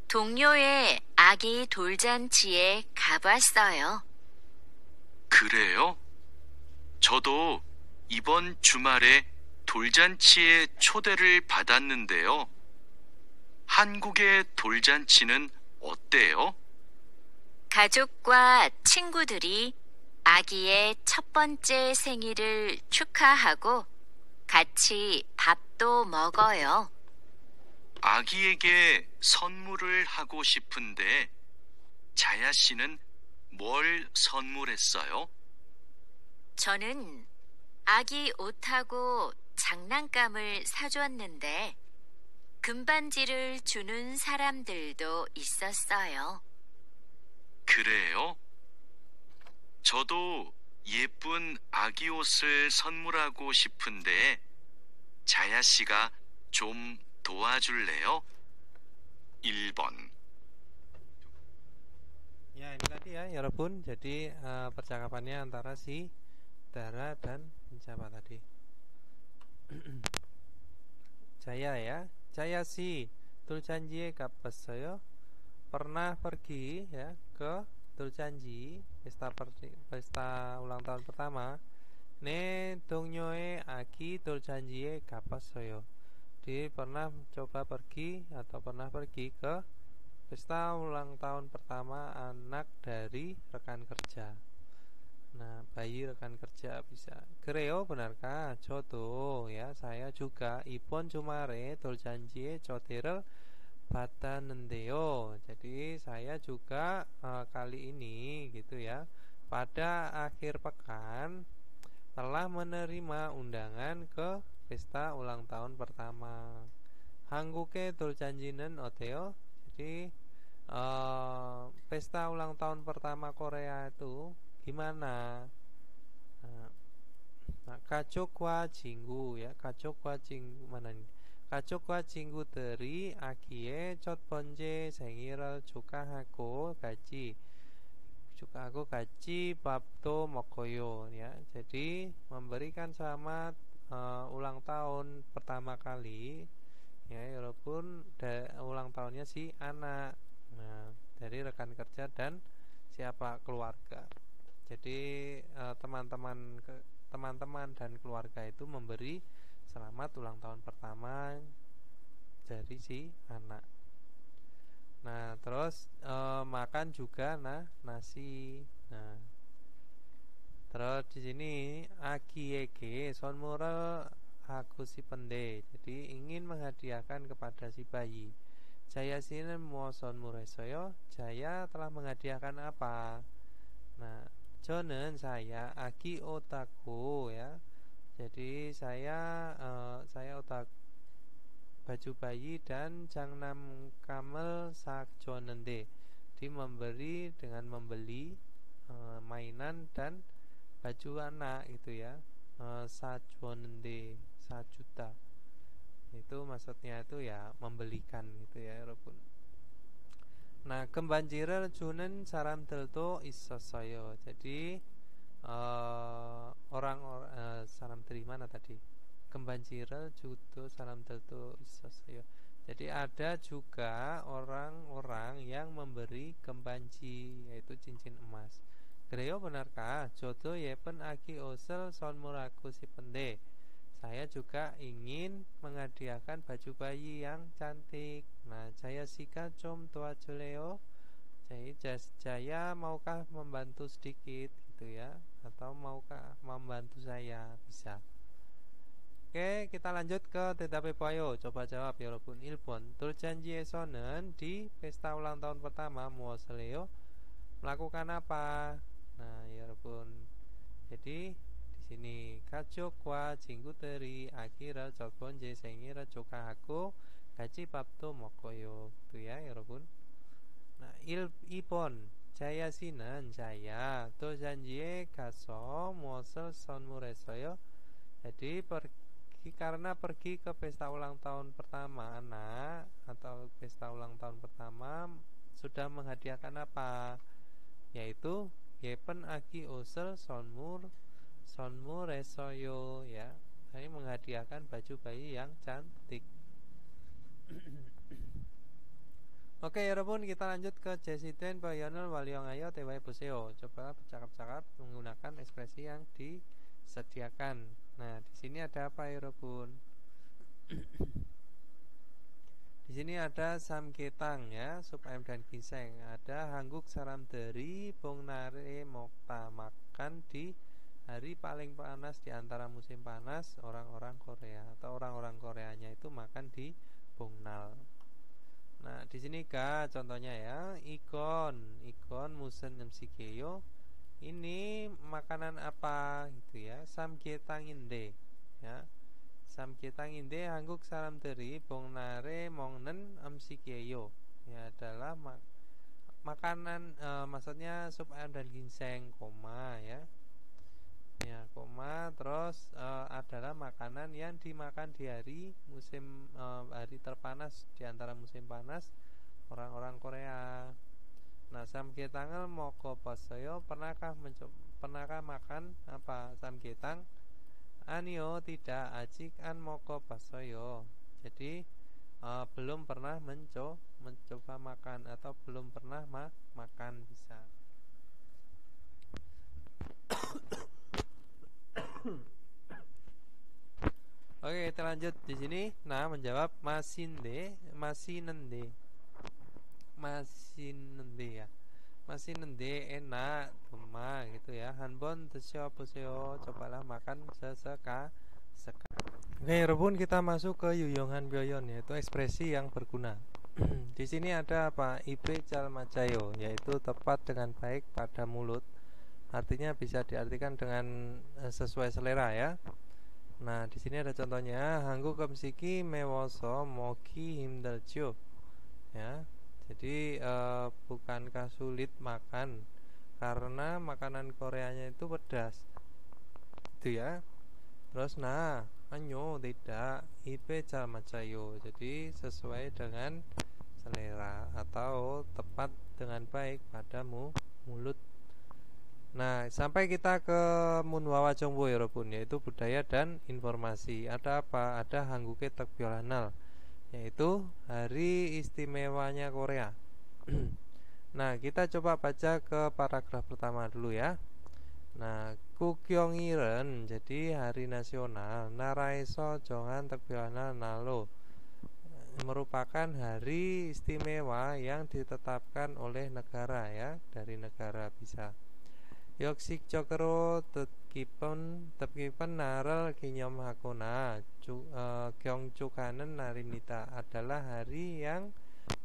동료의 아기 돌잔치에 가봤어요. 그래요? 저도 이번 주말에 돌잔치에 초대를 받았는데요. 한국의 돌잔치는 어때요? 가족과 친구들이 아기의 첫 번째 생일을 축하하고 같이 밥도 먹어요. 아기에게 선물을 하고 싶은데 자야 씨는 뭘 선물했어요? 저는 아기 옷하고 장난감을 사줬는데 금반지를 주는 사람들도 있었어요. 그래요? 저도 예쁜 아기 옷을 선물하고 싶은데 자야 씨가 좀 도와줄래요? 1번. Ya ini tadi ya Rabun. Jadi percakapannya antara si Dara dan siapa tadi? Jaya ya. Jaya si Duljanji kapasayo, pernah pergi ya ke Duljanji, pesta ulang tahun pertama. Ne dongnyoe aki Duljanji kapasayo. Dia pernah coba pergi atau pernah pergi ke pesta ulang tahun pertama anak dari rekan kerja. Nah, bayi rekan kerja bisa. Kreo benarkah? Jodo ya, saya juga. Ipon cumare doljanjie choderel batanendeo. Jadi saya juga kali ini gitu ya, pada akhir pekan telah menerima undangan ke pesta ulang tahun pertama. Hangguke doljanjinen oteo. Jadi pesta ulang tahun pertama Korea itu gimana? Nah, kacokwa jinggu ya, kacokwa jinggu mana nih? Kacokwa jinggu dari akie 첫 번째 생일을 축하하고 같이 밥도 먹어요 ya. Jadi memberikan selamat ulang tahun pertama kali ya, walaupun ulang tahunnya si anak. Nah, dari rekan kerja dan siapa, keluarga. Jadi teman-teman dan keluarga itu memberi selamat ulang tahun pertama dari si anak. Nah, terus makan juga nasi. Nah, terus di sini agiege sonmura aku si pende. Jadi ingin menghadiahkan kepada si bayi. Jaya sini mau sonmuresoyo. Jaya telah menghadiahkan apa? Nah, 저는 saya aki otaku ya. Jadi saya otak baju bayi dan jangnam kamel sakjonende. Di memberi dengan membeli mainan dan baju anak itu ya. Sajwonende 1 juta. Itu maksudnya itu ya membelikan gitu ya Robun. Nah, gembanjirer junen sa람들도 있었어요. Jadi sa람들이 mana tadi? Gembanjirer judo sa람들도 있었어요. Jadi ada juga orang-orang yang memberi gembanji, yaitu cincin emas. 그래요, benarkah? 저도 예쁜 아기 옷을 선물하고 싶은데 saya juga ingin menghadiahkan baju bayi yang cantik. Nah, Jaya Sika 좀 도와줄래요? Jadi Jaya maukah membantu sedikit gitu ya, atau maukah membantu saya? Bisa. Oke, kita lanjut ke 대답해 봐요. Coba jawab 여러분. 1번. 돌잔치에서는 di pesta ulang tahun pertama 무엇을 해요? Melakukan apa? Nah, 여러분. Jadi di sini 가족과 친구들이 아기를 첫 번째 생일을 축하하고 같이 밥도 먹어요. Itu ya, 여러분. Nah, 2번. Jaya 씨는 Jaya 돌잔치에 가서 무엇을 선물했어요? Jadi karena pergi ke pesta ulang tahun pertama anak atau pesta ulang tahun pertama sudah menghadiahkan apa? Yaitu 예쁜 아기 옷을 선물했어요 ya. Ini menghadiahkan baju bayi yang cantik. Oke, 여러분, kita lanjut ke 제시된 표현을 활용하여 대화해 보세요. Coba bercakap-cakap menggunakan ekspresi yang disediakan. Nah, di sini ada apa, 여러분? Di sini ada samgetang ya, sup ayam dan ginseng. Ada hangguk sa람들이 봄날에 먹다, makan di hari paling panas di antara musim panas. Orang-orang Korea atau orang-orang Koreanya itu makan di Bongnal. Nah, di sini contohnya ya, ikon musen 음식이에요. Ini makanan apa gitu ya? samgetang인데 ya. samgetang인데 한국 사람들이 봄날에 먹는 음식이에요. Ya, adalah makanan maksudnya sup ayam dan ginseng, koma ya. Ya, koma, terus adalah makanan yang dimakan di hari musim hari terpanas di antara musim panas orang-orang Korea. Nah, samgetang을 먹어봤어요. Pernahkah makan apa samgetang? A니요, tidak. 아직 안 먹어봤어요. Jadi belum pernah mencoba makan atau belum pernah makan, bisa. Oke, kita lanjut di sini. Nah, menjawab masinde ya. masinde enak, cuma gitu ya. 한번 드셔보세요. cobalah makan sesekali. Oke, 여러분, kita masuk ke 유용한 표현, yaitu ekspresi yang berguna. Di sini ada apa? 입에 잘 맞아요, yaitu tepat dengan baik pada mulut. Artinya bisa diartikan dengan sesuai selera ya. Nah, di sini ada contohnya. 한국 음식이 매워서 먹기 힘들죠. Ya. Jadi bukankah sulit makan karena makanan Koreanya itu pedas. Itu ya. Terus año tidak, 입에 잘 맞아요. Jadi sesuai dengan selera atau tepat dengan baik pada mulut. Nah, sampai kita ke 문화와 정보 여러분, yaitu budaya dan informasi. Ada apa? Ada 한국의 특별한, yaitu hari istimewanya Korea. Nah, kita coba baca ke paragraf pertama dulu ya. Nah, 국경일은 jadi hari nasional, 나라에서 정한 특별한 날로, merupakan hari istimewa yang ditetapkan oleh negara ya, dari negara bisa. 역식적으로 뜻깊은 날을 기념하거나 경축하는 날입니다. adalah hari yang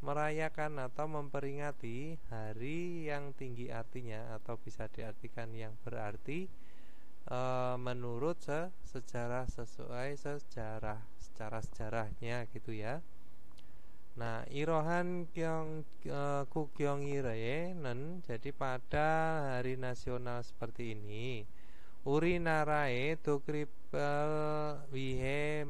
merayakan atau memperingati hari yang tinggi, artinya atau bisa diartikan yang berarti menurut sejarah, sesuai secara sejarahnya gitu ya. Nah, irohan kukyongirenen, jadi pada hari nasional seperti ini, uri narae tukripel wihe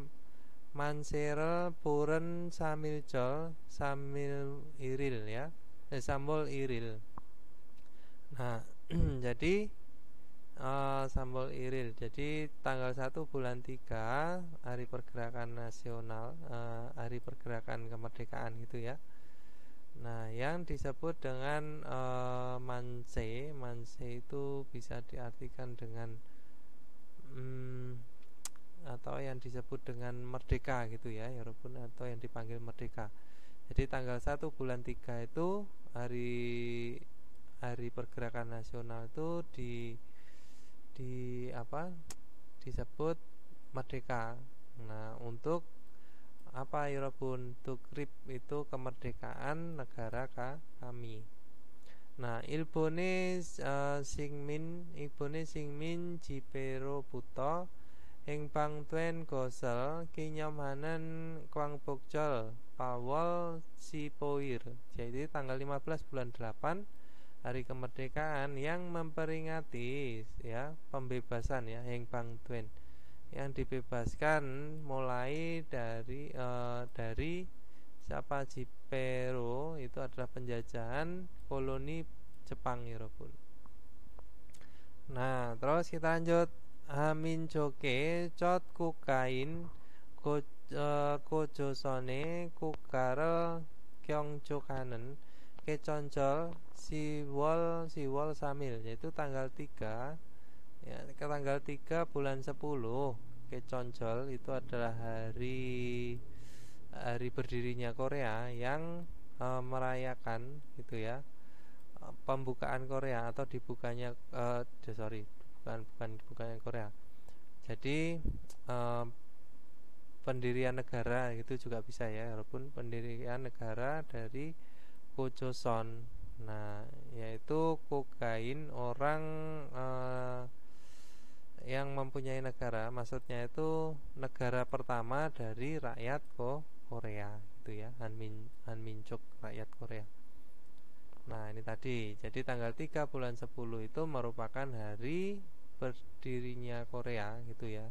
manserel puren samilcol samil iril ya, sambol iril. Nah, jadi sambol iril. Jadi tanggal 1 bulan 3 hari pergerakan nasional, hari pergerakan kemerdekaan gitu ya. Nah, yang disebut dengan manse itu bisa diartikan dengan atau yang disebut dengan merdeka gitu ya, walaupun atau yang dipanggil merdeka. Jadi tanggal 1 bulan 3 itu hari pergerakan nasional itu disebut merdeka. Nah, untuk apa ya Robun? Tukrip itu kemerdekaan negara kami. Nah, ilbone singmin jipero buto ing pangtuen gosel kinyomhanen kwang bokjol pawol sipoir. Jadi tanggal 15 bulan 8 hari kemerdekaan yang memperingati ya pembebasan ya ing pangtuen, yang dibebaskan mulai dari siapa, Jipero itu adalah penjajahan koloni Jepang ya Robun. Nah, terus kita lanjut. Hamin joke cot kukain kojosone kukare kyongjokanen keconcol siwol samil, yaitu tanggal 3 ya, ke tanggal 3 bulan 10 keconcol itu adalah hari berdirinya Korea yang merayakan gitu ya, pembukaan Korea atau dibukanya bukan dibukanya Korea. Jadi pendirian negara itu juga bisa ya, walaupun pendirian negara dari Kojoseon. Nah, yaitu kokain orang yang mempunyai negara, maksudnya itu negara pertama dari rakyat Korea itu ya, Hanminjuk, rakyat Korea. Nah, ini tadi. Jadi tanggal 3 bulan 10 itu merupakan hari berdirinya Korea gitu ya.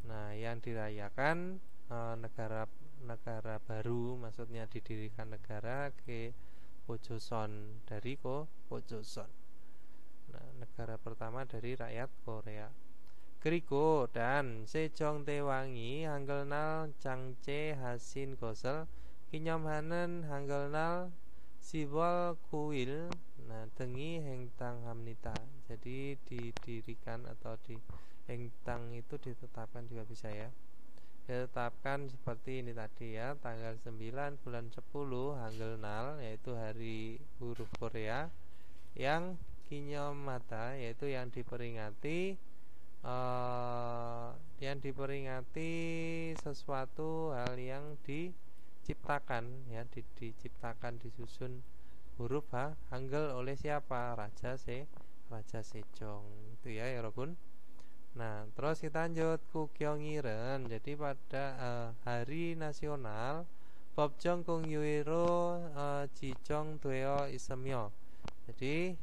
Nah, yang dirayakan negara baru, maksudnya didirikan negara ke Kojoseon, dari Kojoseon. Nah, negara pertama dari rakyat Korea. Kerigo dan Sejong Tewangi Hanggelnal Changche Hasin Gosel Kinyomhanen Hanggelnal Siwol Kuil. Nah, tengi hengtang hamnita. Jadi didirikan atau di hengtang itu ditetapkan juga bisa ya. Ditetapkan seperti ini tadi ya, tanggal 9 bulan 10 Hanggelnal, yaitu hari huruf Korea, yang Kinyomata, yaitu yang diperingati sesuatu hal yang diciptakan ya, diciptakan, disusun huruf Hangul oleh siapa? Raja Sejong itu ya Robun. Nah, terus kita lanjut Kukyongiren. Jadi pada hari nasional Bobjong Kung Yuiro Jijong Dweo Isemyo. Jadi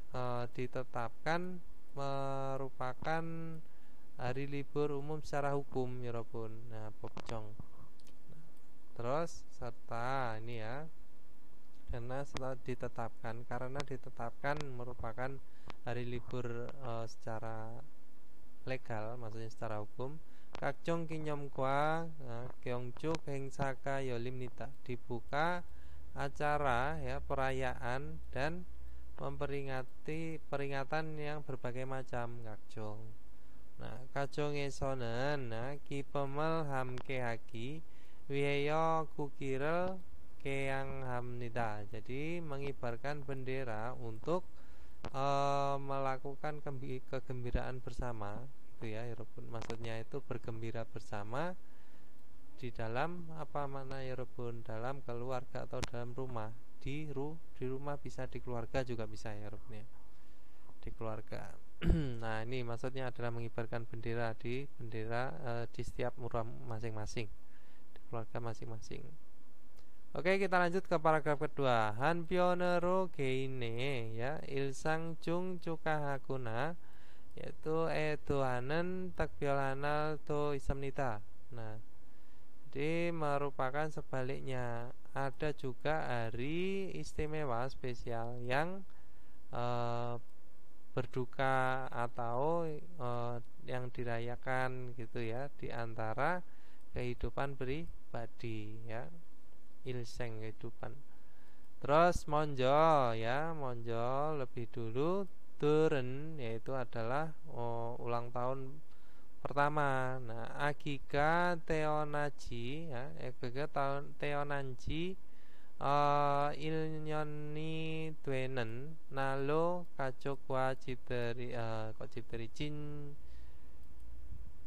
ditetapkan merupakan hari libur umum secara hukum ya Robun. Nah, Bobjong. Terus serta ini ya, karena ditetapkan merupakan hari libur secara legal, maksudnya secara hukum. Kakjong Kinyomkwa Gyeongjuk Hengsaka Yolimnita, dibuka acara ya, perayaan dan memperingati peringatan yang berbagai macam kakjong. Nah, kakjongesonen kipemel hamke haki wiheyo kukirel keang hamnida. Jadi mengibarkan bendera untuk melakukan kegembiraan bersama itu ya, maksudnya itu bergembira bersama di dalam apa makna ya Robun, dalam keluarga atau dalam rumah, di rumah bisa, di keluarga juga bisa ya Robun ya, di keluarga. Nah, ini maksudnya adalah mengibarkan bendera di setiap murah masing-masing, di keluarga masing-masing. Oke, kita lanjut ke paragraf kedua. Han pionero geine ya ilsang chung cukahakuna, yaitu edohanen takbiolanal to isamnita. Nah, jadi merupakan sebaliknya, ada juga hari istimewa spesial yang berduka atau yang dirayakan gitu ya di antara kehidupan pribadi ya, ilseng kehidupan. Terus monjo ya, monjo lebih dulu, turun yaitu adalah ulang tahun pertama. Nah, Agika Teonaji ya, Agika Teonanji ilnyoni twenen nalo kacokwa cipteri kok cipteri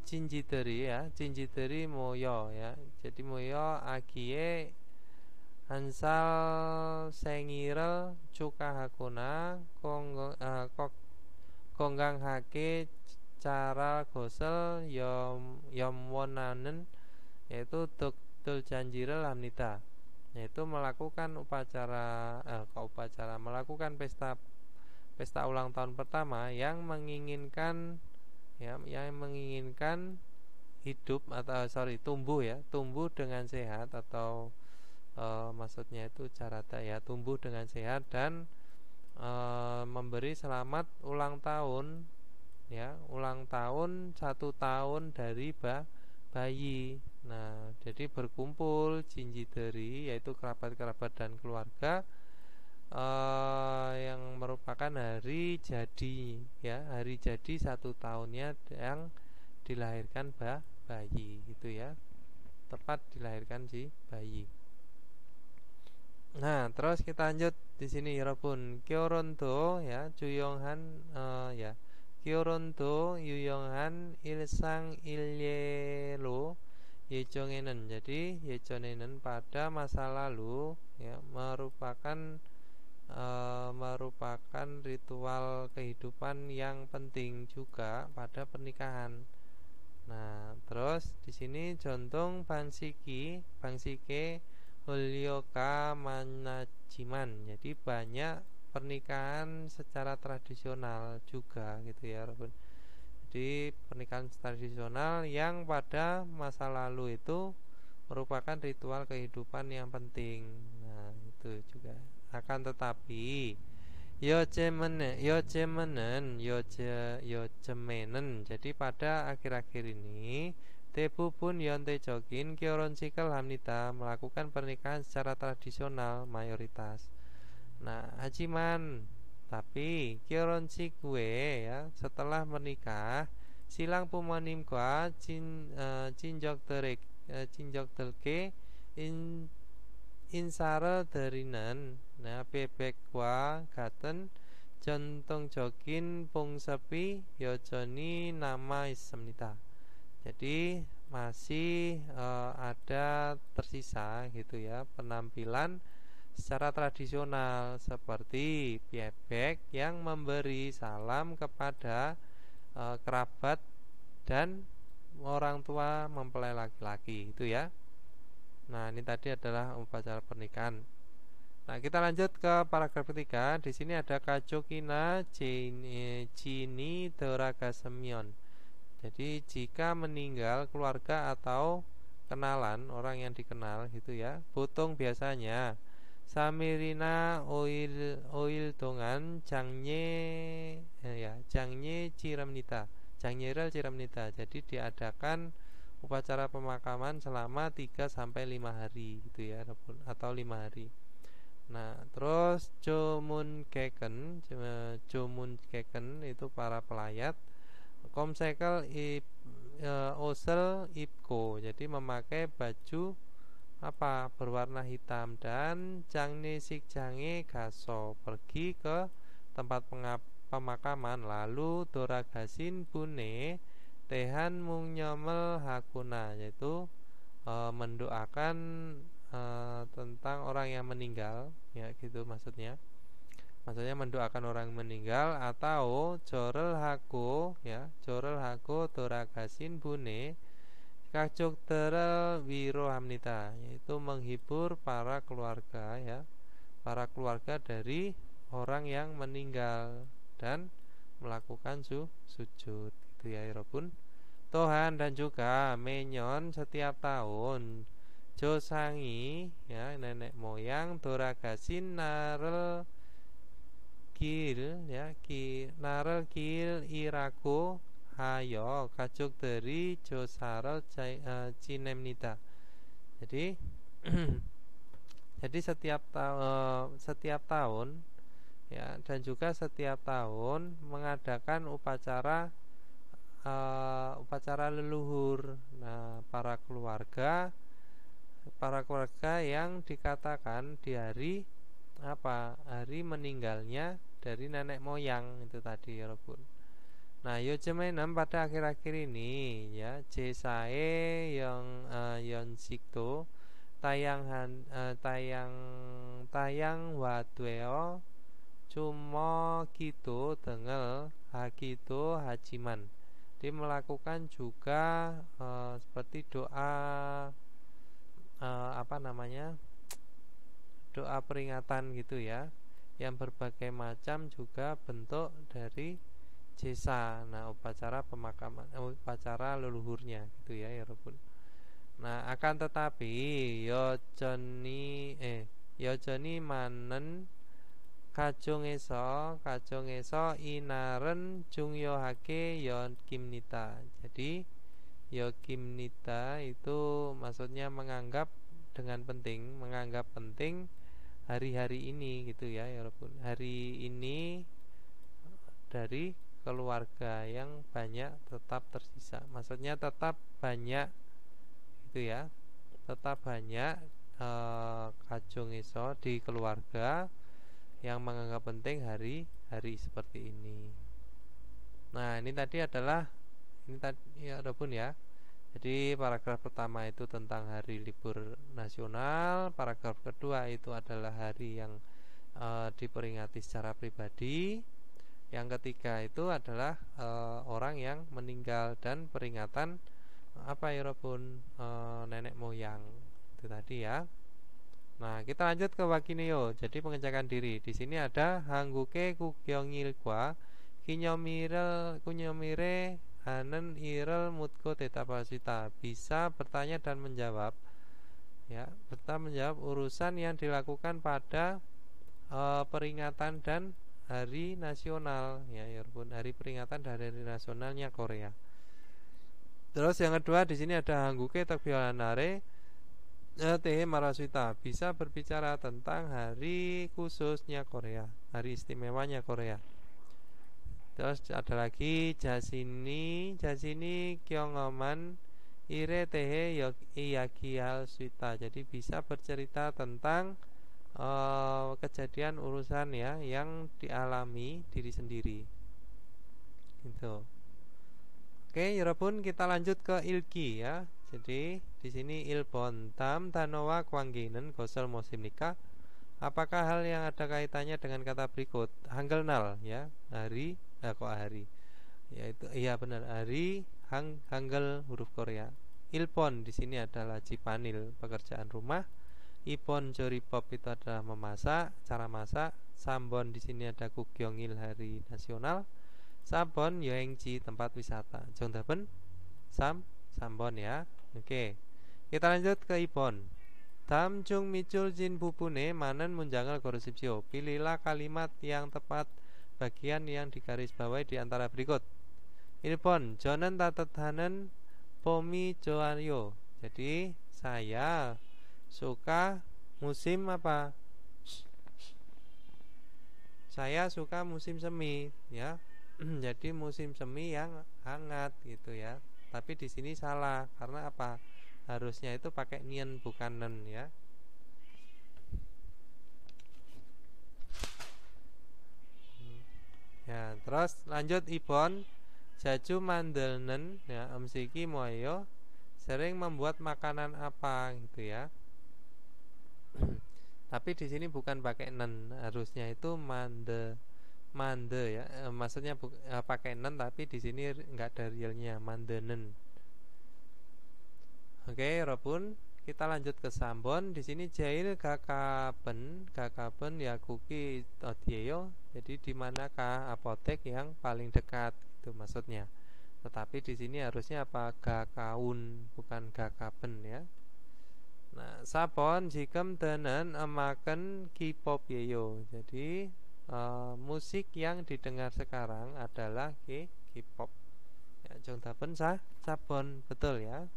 cinjiteri ya, cinjiteri moyo ya. Jadi moyo agie hansal sengirel cukahakuna konggang hake cara gosel yomwonanen, yaitu dul janjirel hamnita, yaitu melakukan melakukan pesta ulang tahun pertama yang menginginkan hidup atau tumbuh ya, tumbuh dengan sehat atau maksudnya itu carata ya, tumbuh dengan sehat dan memberi selamat ulang tahun ya, ulang tahun 1 tahun dari bayi. Nah, jadi berkumpul jinjiteri, yaitu kerabat-kerabat dan keluarga yang merupakan hari jadi ya, hari jadi 1 tahunnya yang dilahirkan bayi itu ya, tepat dilahirkan si bayi. Nah, terus kita lanjut di sini Yorobun Kyoronto ya, Juyonghan ya, Kyoronto Yuyonghan ilsang ilyelo yejonenen. Jadi yejonenen pada masa lalu ya, merupakan ritual kehidupan yang penting juga pada pernikahan. Nah, terus di sini jontong bangsike Holyoka manajiman. Jadi banyak pernikahan secara tradisional juga gitu ya, Robun. Jadi pernikahan tradisional yang pada masa lalu itu merupakan ritual kehidupan yang penting. Nah, itu juga. Akan tetapi yojemenen, jadi pada akhir-akhir ini Tebu pun yonte jokin kioron cikal hamnita, melakukan pernikahan secara tradisional mayoritas. Nah, hajiman, tapi kioron cikwe ya, setelah menikah silang pumanim kwa cinjok telke insara darinan. Nah, bebek kwa gaten jontong jokin pung sepi yojoni nama isamnita. Jadi masih ada tersisa gitu ya penampilan secara tradisional seperti bebek yang memberi salam kepada kerabat dan orang tua mempelai laki-laki itu ya. Nah, ini tadi adalah upacara pernikahan. Nah, kita lanjut ke paragraf ketiga. Di sini ada kacokina cini doragasemyon. Jadi jika meninggal keluarga atau kenalan, orang yang dikenal gitu ya, butung biasanya samirina oil dongan jangye ciramnita, jangnyeral ciramnita. Jadi diadakan upacara pemakaman selama 3 sampai 5 hari gitu ya, atau 5 hari. Nah, terus jomun keken itu para pelayat. Komsekel osel ipko, jadi memakai baju berwarna hitam, dan jangne sikjange gaso, pergi ke tempat pemakaman, lalu doragasin bune tehan mung nyomel hakuna, yaitu mendoakan tentang orang yang meninggal ya, gitu maksudnya. maksudnya mendoakan orang meninggal, atau jorel hako ya, jorel hako doragasin bune kacuk terel wirohamnita, yaitu menghibur para keluarga ya, para keluarga dari orang yang meninggal dan melakukan sujud itu ya Irobun. Tuhan dan juga menyon setiap tahun Josangi ya, nenek moyang doragasin narel kil ya, narel kil iraku hayo kajuk dari josarel cinemnita. Jadi jadi setiap tahun ya, dan juga setiap tahun mengadakan upacara leluhur. Nah, para keluarga yang dikatakan di hari apa? Hari meninggalnya dari nenek moyang itu tadi ya Robun. Nah, yojemenem pada akhir-akhir ini ya, jesae yang yonsikto tayang wadweo cuma gitu tengel hakito hajiman. Dia melakukan juga seperti doa doa peringatan gitu ya, yang berbagai macam juga bentuk dari jesa. Nah, upacara pemakaman, upacara leluhurnya gitu ya Robun. Nah, akan tetapi yojoni manen kajong eso inaren jungyohake yon kimnita. Jadi yo kimnita itu maksudnya menganggap penting hari-hari ini gitu ya Robun. Hari ini dari keluarga yang banyak tetap tersisa, maksudnya tetap banyak itu ya, tetap banyak kajong iso di keluarga yang menganggap penting hari-hari seperti ini. Nah, ini tadi ya Robun ya. Jadi paragraf pertama itu tentang hari libur nasional, paragraf kedua itu adalah hari yang diperingati secara pribadi. Yang ketiga itu adalah orang yang meninggal dan peringatan apa ya Robun, nenek moyang itu tadi ya. Nah, kita lanjut ke wakineo. Jadi pengecekan diri. Di sini ada hangguke kugyongilkwa kunyomire hanen irel mutko tetapasita. Bisa bertanya dan menjawab ya, urusan yang dilakukan pada peringatan dan hari nasional ya Robun, hari peringatan dari hari nasionalnya Korea. Terus yang kedua di sini ada hangguke takbilanare teh maraswita, bisa berbicara tentang hari khususnya Korea, hari istimewanya Korea. Terus ada lagi jasini kyongoman ire tehe iyaki swita. Jadi bisa bercerita tentang kejadian urusan ya yang dialami diri sendiri. Gitu. Oke, Yorobun, kita lanjut ke ilki ya. Jadi di sini ilbon tam tanowa kwanggeinen gosel musim nikah. Apakah hal yang ada kaitannya dengan kata berikut? Hanggelnal ya, hari yaitu iya benar, hari Hangul huruf Korea. Ilpon di sini adalah jipanil, pekerjaan rumah. Ipon joripop itu adalah memasak, cara masak. Sambon di sini ada kugyongil, hari nasional. Sabon yoengji, tempat wisata. Jongdaben Sambon ya. Oke. Kita lanjut ke Ipon. Damjung micul jin bubune manen munjangal korusipsio. Pilihlah kalimat yang tepat bagian yang digarisbawahi di antara berikut. Ilpon jonen tatethanen pomi joanyo. Jadi saya suka musim apa? Saya suka musim semi ya. Jadi musim semi yang hangat gitu ya. Tapi di sini salah karena apa? Harusnya itu pakai nien bukan nen ya. Ya, terus lanjut Ibon. Jaju mandelnen ya, emsiki moyo sering membuat makanan apa gitu ya. Tapi di sini bukan pakai nen, harusnya itu mande ya. Maksudnya pakai nen, tapi di sini nggak ada realnya, mandenen. Oke, Robun, kita lanjut ke Sambon. Di sini jail gakaben yakuki odieyo. Jadi di manakah apotek yang paling dekat? Itu maksudnya. Tetapi di sini harusnya apa? Gakaun, bukan gakaben ya. Nah, sabon jikem tenen emaken K-pop yeyo. Jadi musik yang didengar sekarang adalah K-pop. Ya, jongtapen sabon, betul ya.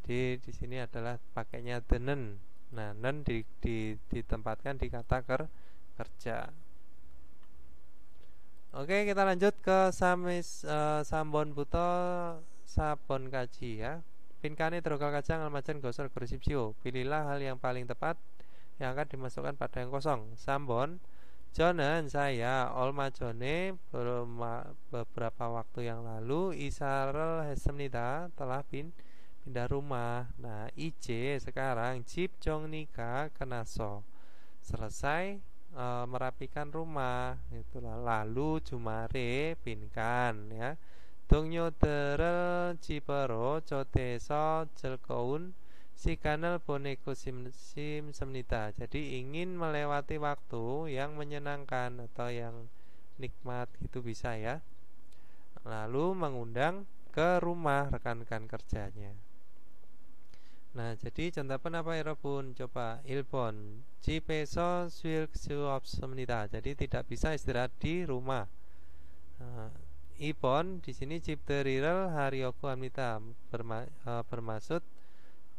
Jadi di sini adalah pakainya tenen. Nah, nen ditempatkan di kata kerja. Oke, kita lanjut ke sambon buto sabon kaji ya. Pinkane terokal kacang almajan gosor gorsipsio. Pilihlah hal yang paling tepat yang akan dimasukkan pada yang kosong. Sambon Jonen saya olmajone beberapa waktu yang lalu Isarel Hesemnida telah pindah rumah. Nah, IJ sekarang Jip Jongnika Kenaso selesai merapikan rumah. Itulah lalu Jumare pinkan ya. 동료들을 집으로 초대해서 즐거운 시간을 보내고 싶습니다. Jadi ingin melewati waktu yang menyenangkan atau yang nikmat, itu bisa ya. Lalu mengundang ke rumah rekan-rekan kerjanya. Nah, jadi contohnya apa ya, Robun? Coba Ilbon 집에서 쉴 수 없습니다. Jadi tidak bisa istirahat di rumah. Ibon di sini 집들이를 하려고 합니다. Bermaksud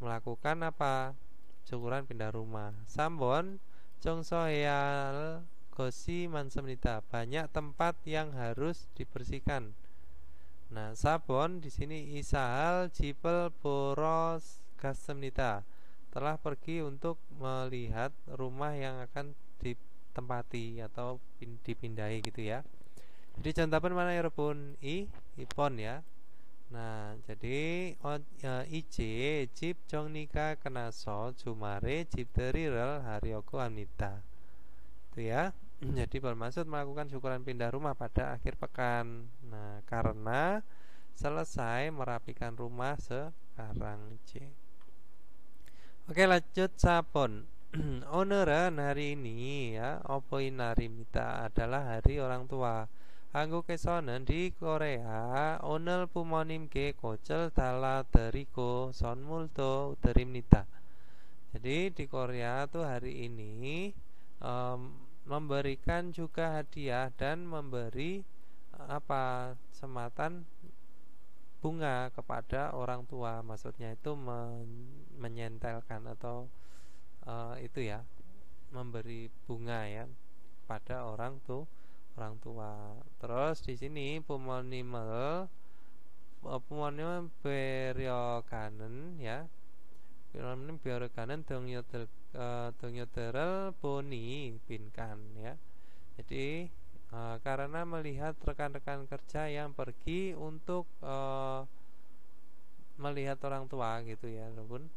melakukan apa? Syukuran pindah rumah. Sambon 정서해야 할 것이 많습니다. Banyak tempat yang harus dibersihkan. Nah, sabon di sini isahal 집을 보러 갔습니다. Telah pergi untuk melihat rumah yang akan ditempati atau dipindahi gitu ya. Jadi contohnya mana ya, Rebun? Ipon ya. Nah, jadi IJ 집 정리가 끝나서 주말에 집들이를 하려고 합니다. Itu ya. Jadi bermaksud melakukan syukuran pindah rumah pada akhir pekan. Nah, karena selesai merapikan rumah sekarang. C. Oke, lanjut sabon. Oneran hari ini ya, opoin narimita adalah hari orang tua. 한국에서는 di Korea 오늘 부모님께 꽃을 달라드리고 선물도 드립니다. Jadi di Korea tuh hari ini memberikan juga hadiah dan memberi sematan bunga kepada orang tua. Maksudnya itu menyentelkan atau itu ya, memberi bunga ya pada orang tua. Terus di sini pumonimel beryokanen ya. Pumonim beryokanen 동료들을 보니 pinkan ya. Jadi karena melihat rekan-rekan kerja yang pergi untuk melihat orang tua gitu ya, Bun.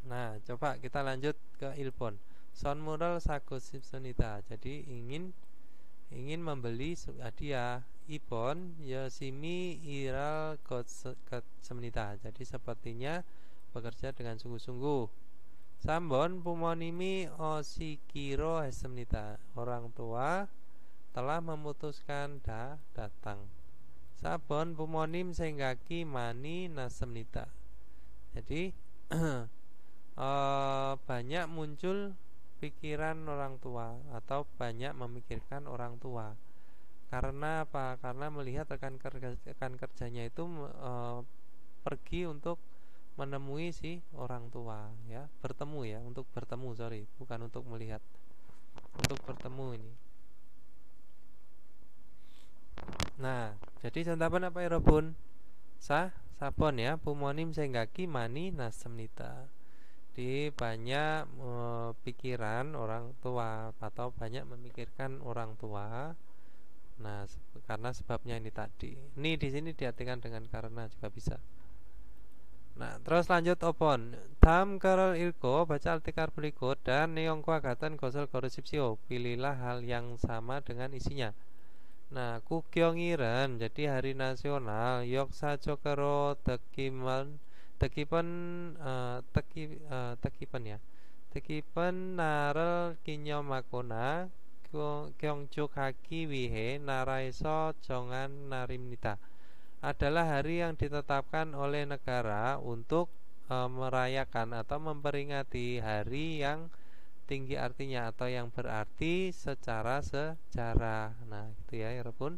Nah, coba kita lanjut ke Ilpon. 선물을 사고 싶습니다. Jadi ingin membeli hadiah. Ibon 열심히 일할 것 같습니다. Jadi sepertinya bekerja dengan sungguh-sungguh. 3번 부모님이 오시기로 했습니다. Orang tua telah memutuskan datang. 4번 부모님 생각이 많이 났습니다. Jadi banyak muncul pikiran orang tua atau banyak memikirkan orang tua. Karena apa? Karena melihat rekan kerjanya itu pergi untuk menemui si orang tua ya, bertemu ya, untuk bertemu, bukan untuk melihat, untuk bertemu ini. Nah, jadi contohnya apa ya, Robun? Sabon ya, pumonim senggaki mani nasemnita. Di banyak pikiran orang tua atau banyak memikirkan orang tua. Nah, karena sebabnya ini tadi. Ini di sini diartikan dengan karena juga bisa. Nah, terus lanjut opon. Dalam kerel ilko baca artikel berikut dan neongko agatan gosol korupsio. Pilihlah hal yang sama dengan isinya. Nah, Kukyongiren jadi hari nasional. Yoksa Chokero tekipan ya. Tekipan naral kinyomakona Kyongjuk haki wihe naraiso jongan narimnita. Adalah hari yang ditetapkan oleh negara untuk merayakan atau memperingati hari yang tinggi artinya atau yang berarti secara sejarah. Nah, itu ya, 여러분.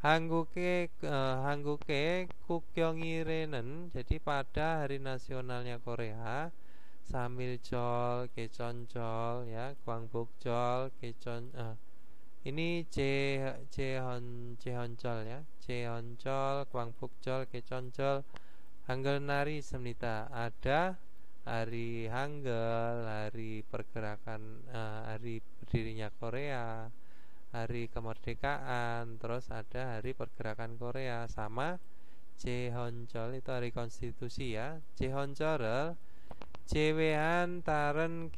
Hangguke Kukyongirenen jadi pada hari nasionalnya Korea. Samiljeol, Kecheonjeol ya, Gwangbokjeol, ini Jeonjeol ya. Jeonjeol, Gwangbokjeol, Kecheonjeol. Hangul Nari Semnita, ada hari Hangul, hari pergerakan, hari berdirinya Korea, hari kemerdekaan, terus ada hari pergerakan Korea, sama Jeonjeol itu hari konstitusi ya. Jeonjeol Jewehan Taren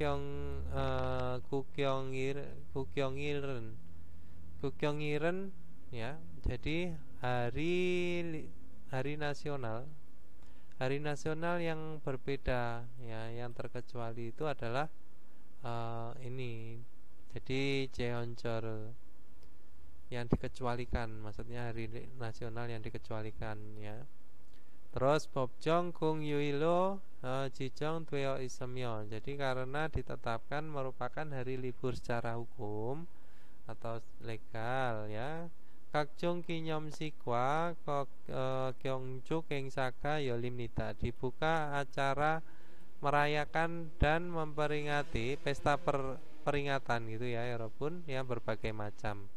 Kukyongiren ya. Jadi hari nasional. Hari nasional yang berbeda ya, yang terkecuali itu adalah ini. Jadi Jeonjeol yang dikecualikan, maksudnya hari nasional yang dikecualikan ya. Terus Bobjong Kung Yuilo Jijong Tweo Isemyo. Jadi karena ditetapkan merupakan hari libur secara hukum atau legal ya. Kakjong Kinyom Sikwa Kyongjuk Kengsaka Yolimnita. Dibuka acara merayakan dan memperingati pesta peringatan gitu ya, walaupun yang berbagai macam.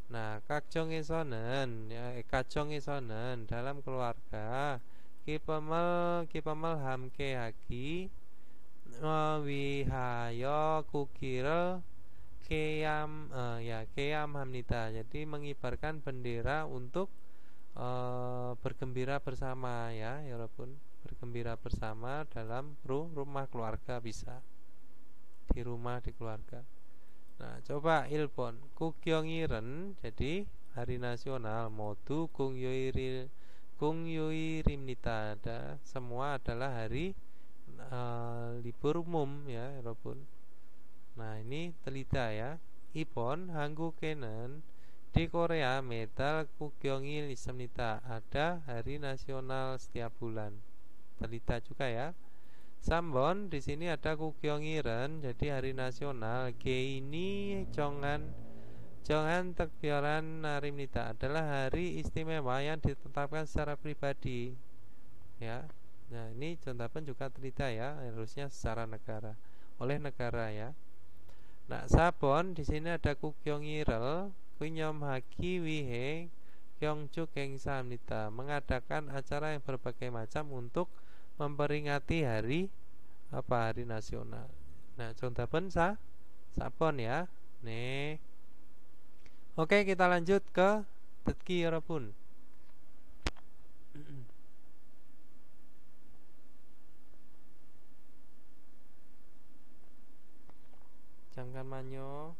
Nah, kakjongesonen ya, kakjongesonen dalam keluarga kipamel hamke haki wihayo kukirel Keyam Keyam Hamnita. Jadi mengibarkan bendera untuk bergembira bersama ya, walaupun bergembira bersama dalam rumah keluarga, bisa di rumah di keluarga. Nah, coba Ilpon Kukyongiren jadi hari nasional Modu Kungyoirimnita. Ada semua adalah hari libur umum ya, walaupun. Nah, ini telita ya. Ipon Hanggukenen di Korea metal Kukyongil Ismnita, ada hari nasional setiap bulan. Telita juga ya. Sambon di sini ada Kukyongiren jadi hari nasional. G ini Jongan Tekbyoran Narimnita adalah hari istimewa yang ditetapkan secara pribadi ya. Nah, ini contohnya juga telita ya, harusnya secara negara, oleh negara ya. Nah, Sabon di sini ada Kukyongirel Kunyom Haki Wihe Kyongjuk Gengsamnita, mengadakan acara yang berbagai macam untuk memperingati hari hari nasional. Nah, contohnya Sabon ya. Nih. Oke, kita lanjut ke Tetki Yorobun. 잠깐만요.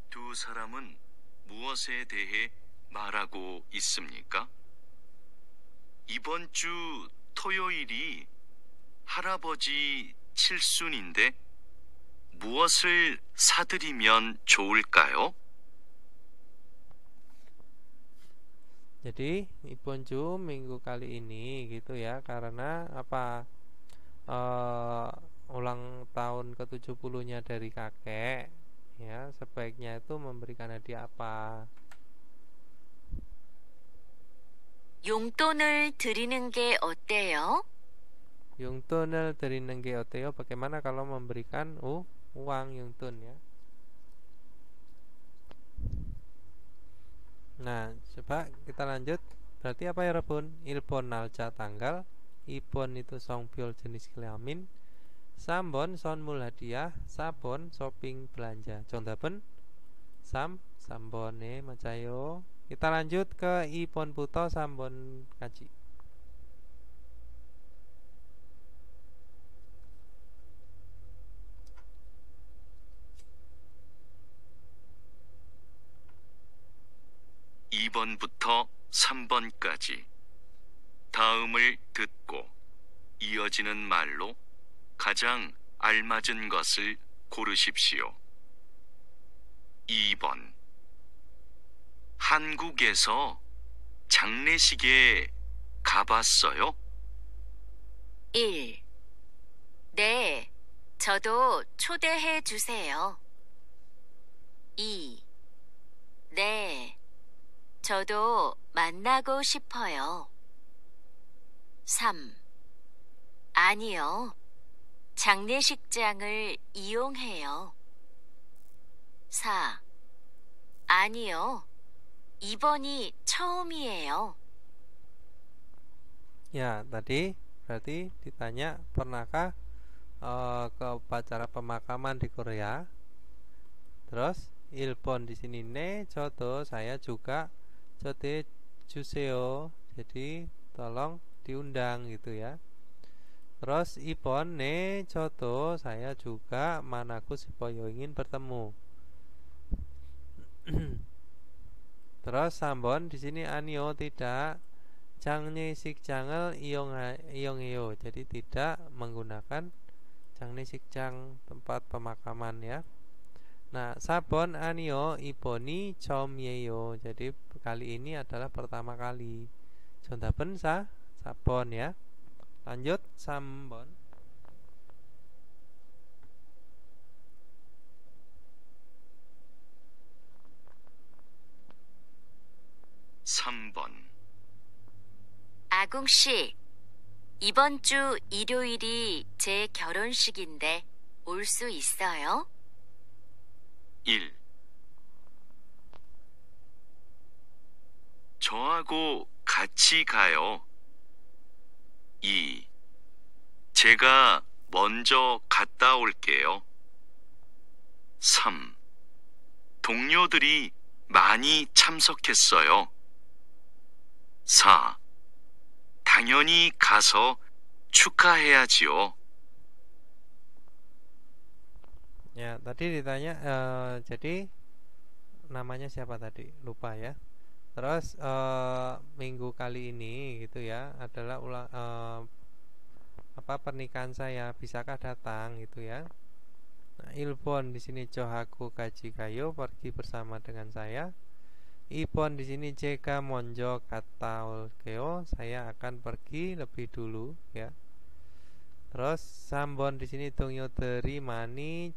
두 사람은 무엇에 대해 말하고 있습니까? 이번 주 토요일이 할아버지 칠순인데 무엇을 사드리면 좋을까요? Jadi Ippon Ju minggu kali ini gitu ya, karena apa, ulang tahun ke-70-nya dari kakek ya, sebaiknya itu memberikan hadiah apa? 용돈을 드리는 게 어때요? 용돈을 드리는 게 어때요? Bagaimana kalau memberikan uang 용돈 ya? Nah, coba kita lanjut. Berarti apa ya, Rebun? Ilpon nalca tanggal, Ipon itu songbyol jenis kelamin, Sambon sonmul hadiah, sabon shopping belanja. Contohipun sambone macayo. Kita lanjut ke ipon puto sambon kaji. (2번부터) (3번까지) 다음을 듣고 이어지는 말로 가장 알맞은 것을 고르십시오. 2번 한국에서 장례식에 가봤어요? 1. 네, 저도 초대해 주세요. 2. 네, 저도 만나고 싶어요. 3. 아니요, 장례식장을 이용해요. 4. 아니요, 이번이 처음이에요. Ya, tadi berarti ditanya pernahkah ke upacara pemakaman di Korea. Terus ilpon di sini ne jodo, saya juga jote juseo, jadi tolong diundang gitu ya. Terus ipon ne jodo, saya juga manaku sipoyo ingin bertemu. Terus sambon di sini anio tidak, 장례식장을 이용해요. Jadi tidak menggunakan 장례식장 tempat pemakaman ya. Nah, sabon anio iboni 처음이에요. Jadi kali ini adalah pertama kali. Contohipun sabon ya. Lanjut sambon. (3번) 아궁 씨, 이번 주 일요일이 제 결혼식인데 올 수 있어요? 1. 저하고 같이 가요. 2. 제가 먼저 갔다 올게요. 3. 동료들이 많이 참석했어요. 4. 당연히 가서 축하해야지요. Ya, tadi ditanya jadi namanya siapa tadi? Lupa ya. Terus minggu kali ini gitu ya adalah pernikahan saya, bisakah datang gitu ya. Nah, ilpon di sini johaku kaji kayo, pergi bersama dengan saya. Ipon di sini jika monjo kata olkeo, saya akan pergi lebih dulu ya. Terus sambon di sini dongyo dari mani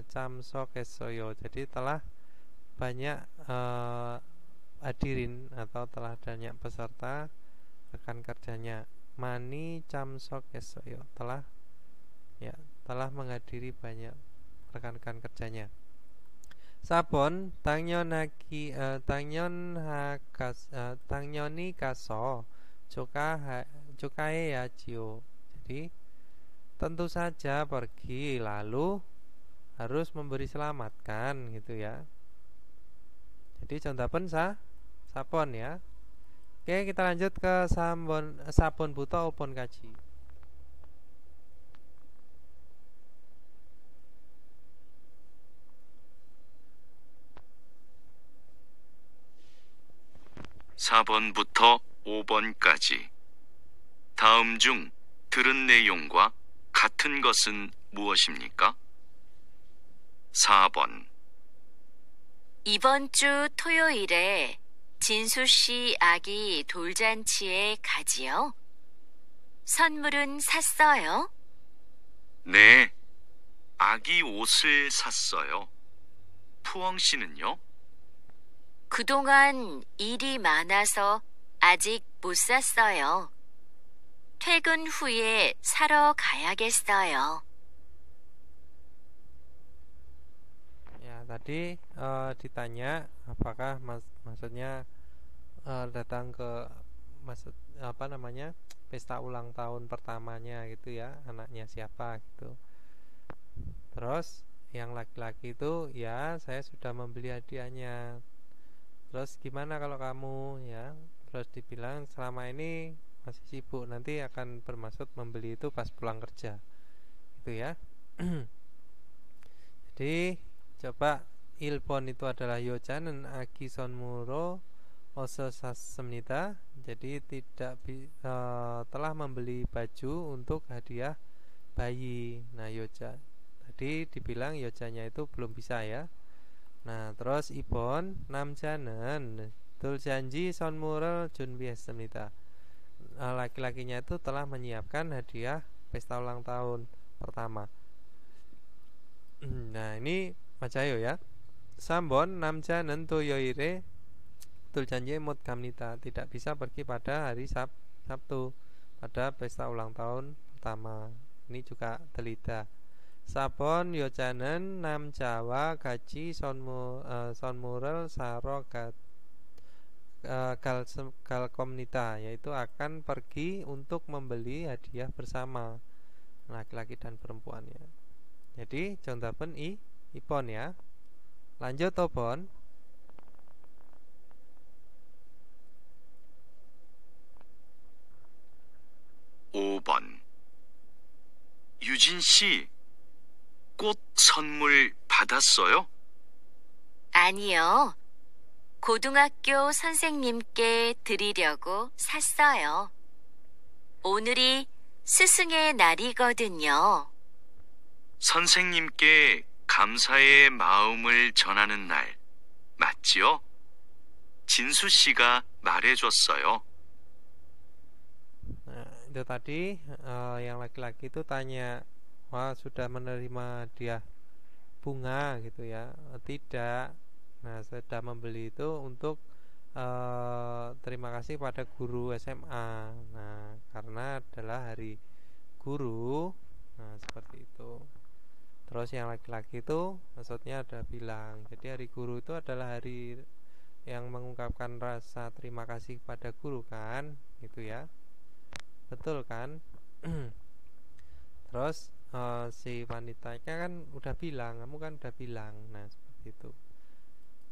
camsok esoyo. Jadi telah banyak hadirin atau telah banyak peserta rekan kerjanya. Mani camsok esoyo, telah menghadiri banyak rekan-rekan kerjanya. Sabon 당연히 가서 축하해야지요. Jadi tentu saja pergi, lalu harus memberi selamat kan gitu ya. Jadi contohipun sabon ya. Oke, kita lanjut ke sabon buto opon kaji. (4번부터) (5번까지) 다음 중 들은 내용과 같은 것은 무엇입니까? 4번 이번 주 토요일에 진수 씨 아기 돌잔치에 가지요? 선물은 샀어요? 네, 아기 옷을 샀어요. 푸엉 씨는요? 그동안 일이 많아서 아직 못 샀어요. 퇴근 후에 사러 가야겠어요. Ya, tadi ditanya apakah maksudnya datang ke pesta ulang tahun pertamanya gitu ya, anaknya siapa gitu. Terus yang laki-laki itu, ya saya sudah membeli hadiahnya. Terus gimana kalau kamu ya? Terus dibilang selama ini masih sibuk, nanti akan bermaksud membeli itu pas pulang kerja gitu ya. Jadi coba ilpon itu adalah yojanen agi sonmuro oso sasemnita. Jadi telah membeli baju untuk hadiah bayi. Nah yoja tadi dibilang yojanya itu belum bisa ya. Nah terus ibon namjanen tul janji sonmurel junbiasemnita. Laki-lakinya itu telah menyiapkan hadiah pesta ulang tahun pertama. Nah ini macayo ya. Sambon namjanen toyoire tul janji mot kamnita, tidak bisa pergi pada hari Sabtu pada pesta ulang tahun pertama. Ini juga telida. Sabon yojanen nam Jawa gaji sonmurel saro gal komunita, yaitu akan pergi untuk membeli hadiah bersama laki-laki dan perempuannya. Jadi contohnya ipon ya. Lanjut obon. (5번) 유진 씨, 꽃 선물 받았어요? 아니요. 고등학교 선생님께 드리려고 샀어요. 오늘이 스승의 날이거든요. 선생님께 감사의 마음을 전하는 날, 맞지요? 진수 씨가 말해줬어요. Nah, itu tadi yang laki-laki itu tanya, wah sudah menerima hadiah bunga gitu ya? Tidak. Nah sudah membeli itu untuk terima kasih pada guru SMA. Nah karena adalah hari guru. Nah seperti itu. Terus yang laki-laki itu maksudnya ada bilang, jadi hari guru itu adalah hari yang mengungkapkan rasa terima kasih pada guru kan, gitu ya. Betul kan? Terus si wanitanya kan udah bilang, kamu kan udah bilang. Nah seperti itu.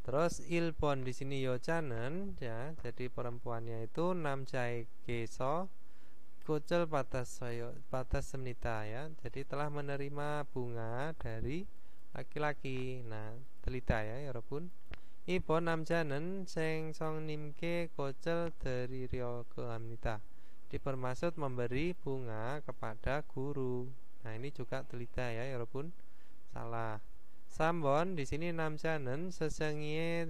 Terus ilpon di sini yojanen ya, jadi perempuannya itu namjai geso kucel batas semnita ya. Jadi telah menerima bunga dari laki-laki. Nah telita ya yarabbun. Ipon namjanen seng song nimke kucel dari rio ke amnita, dipermaksud memberi bunga kepada guru. Nah ini juga telita ya yarabbun. Salah. Sambon di sini namjanen sesenge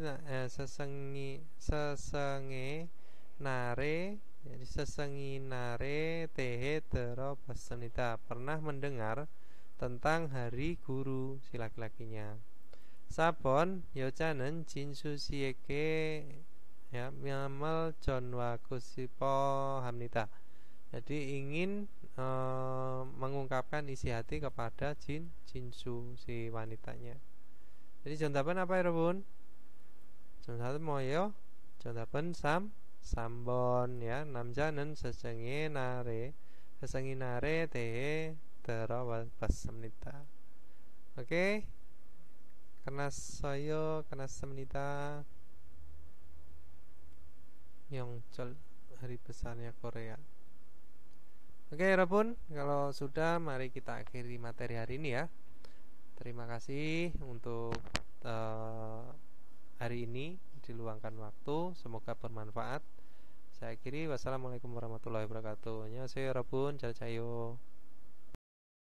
nare, jadi sesengi nare tehe tero pasenita, pernah mendengar tentang hari guru si laki-lakinya. Sabon yojanen jinsu sieke ya miamal jonwa kusipo hamnita, jadi ingin mengungkapkan isi hati kepada jinsu si wanitanya. Jadi jontapan apa ya Bun? Jontapan moyo, jontapan sambon ya, namjanen sesengi nare tehe tero pasemnita. Oke, karena soyo karena semnita Yongchol, hari besarnya Korea. Oke Rabun, kalau sudah mari kita akhiri materi hari ini ya. Terima kasih untuk hari ini diluangkan waktu, semoga bermanfaat. Saya akhiri, wassalamualaikum warahmatullahi wabarakatuh. Annyeonghaseyo Rabun, cacayo.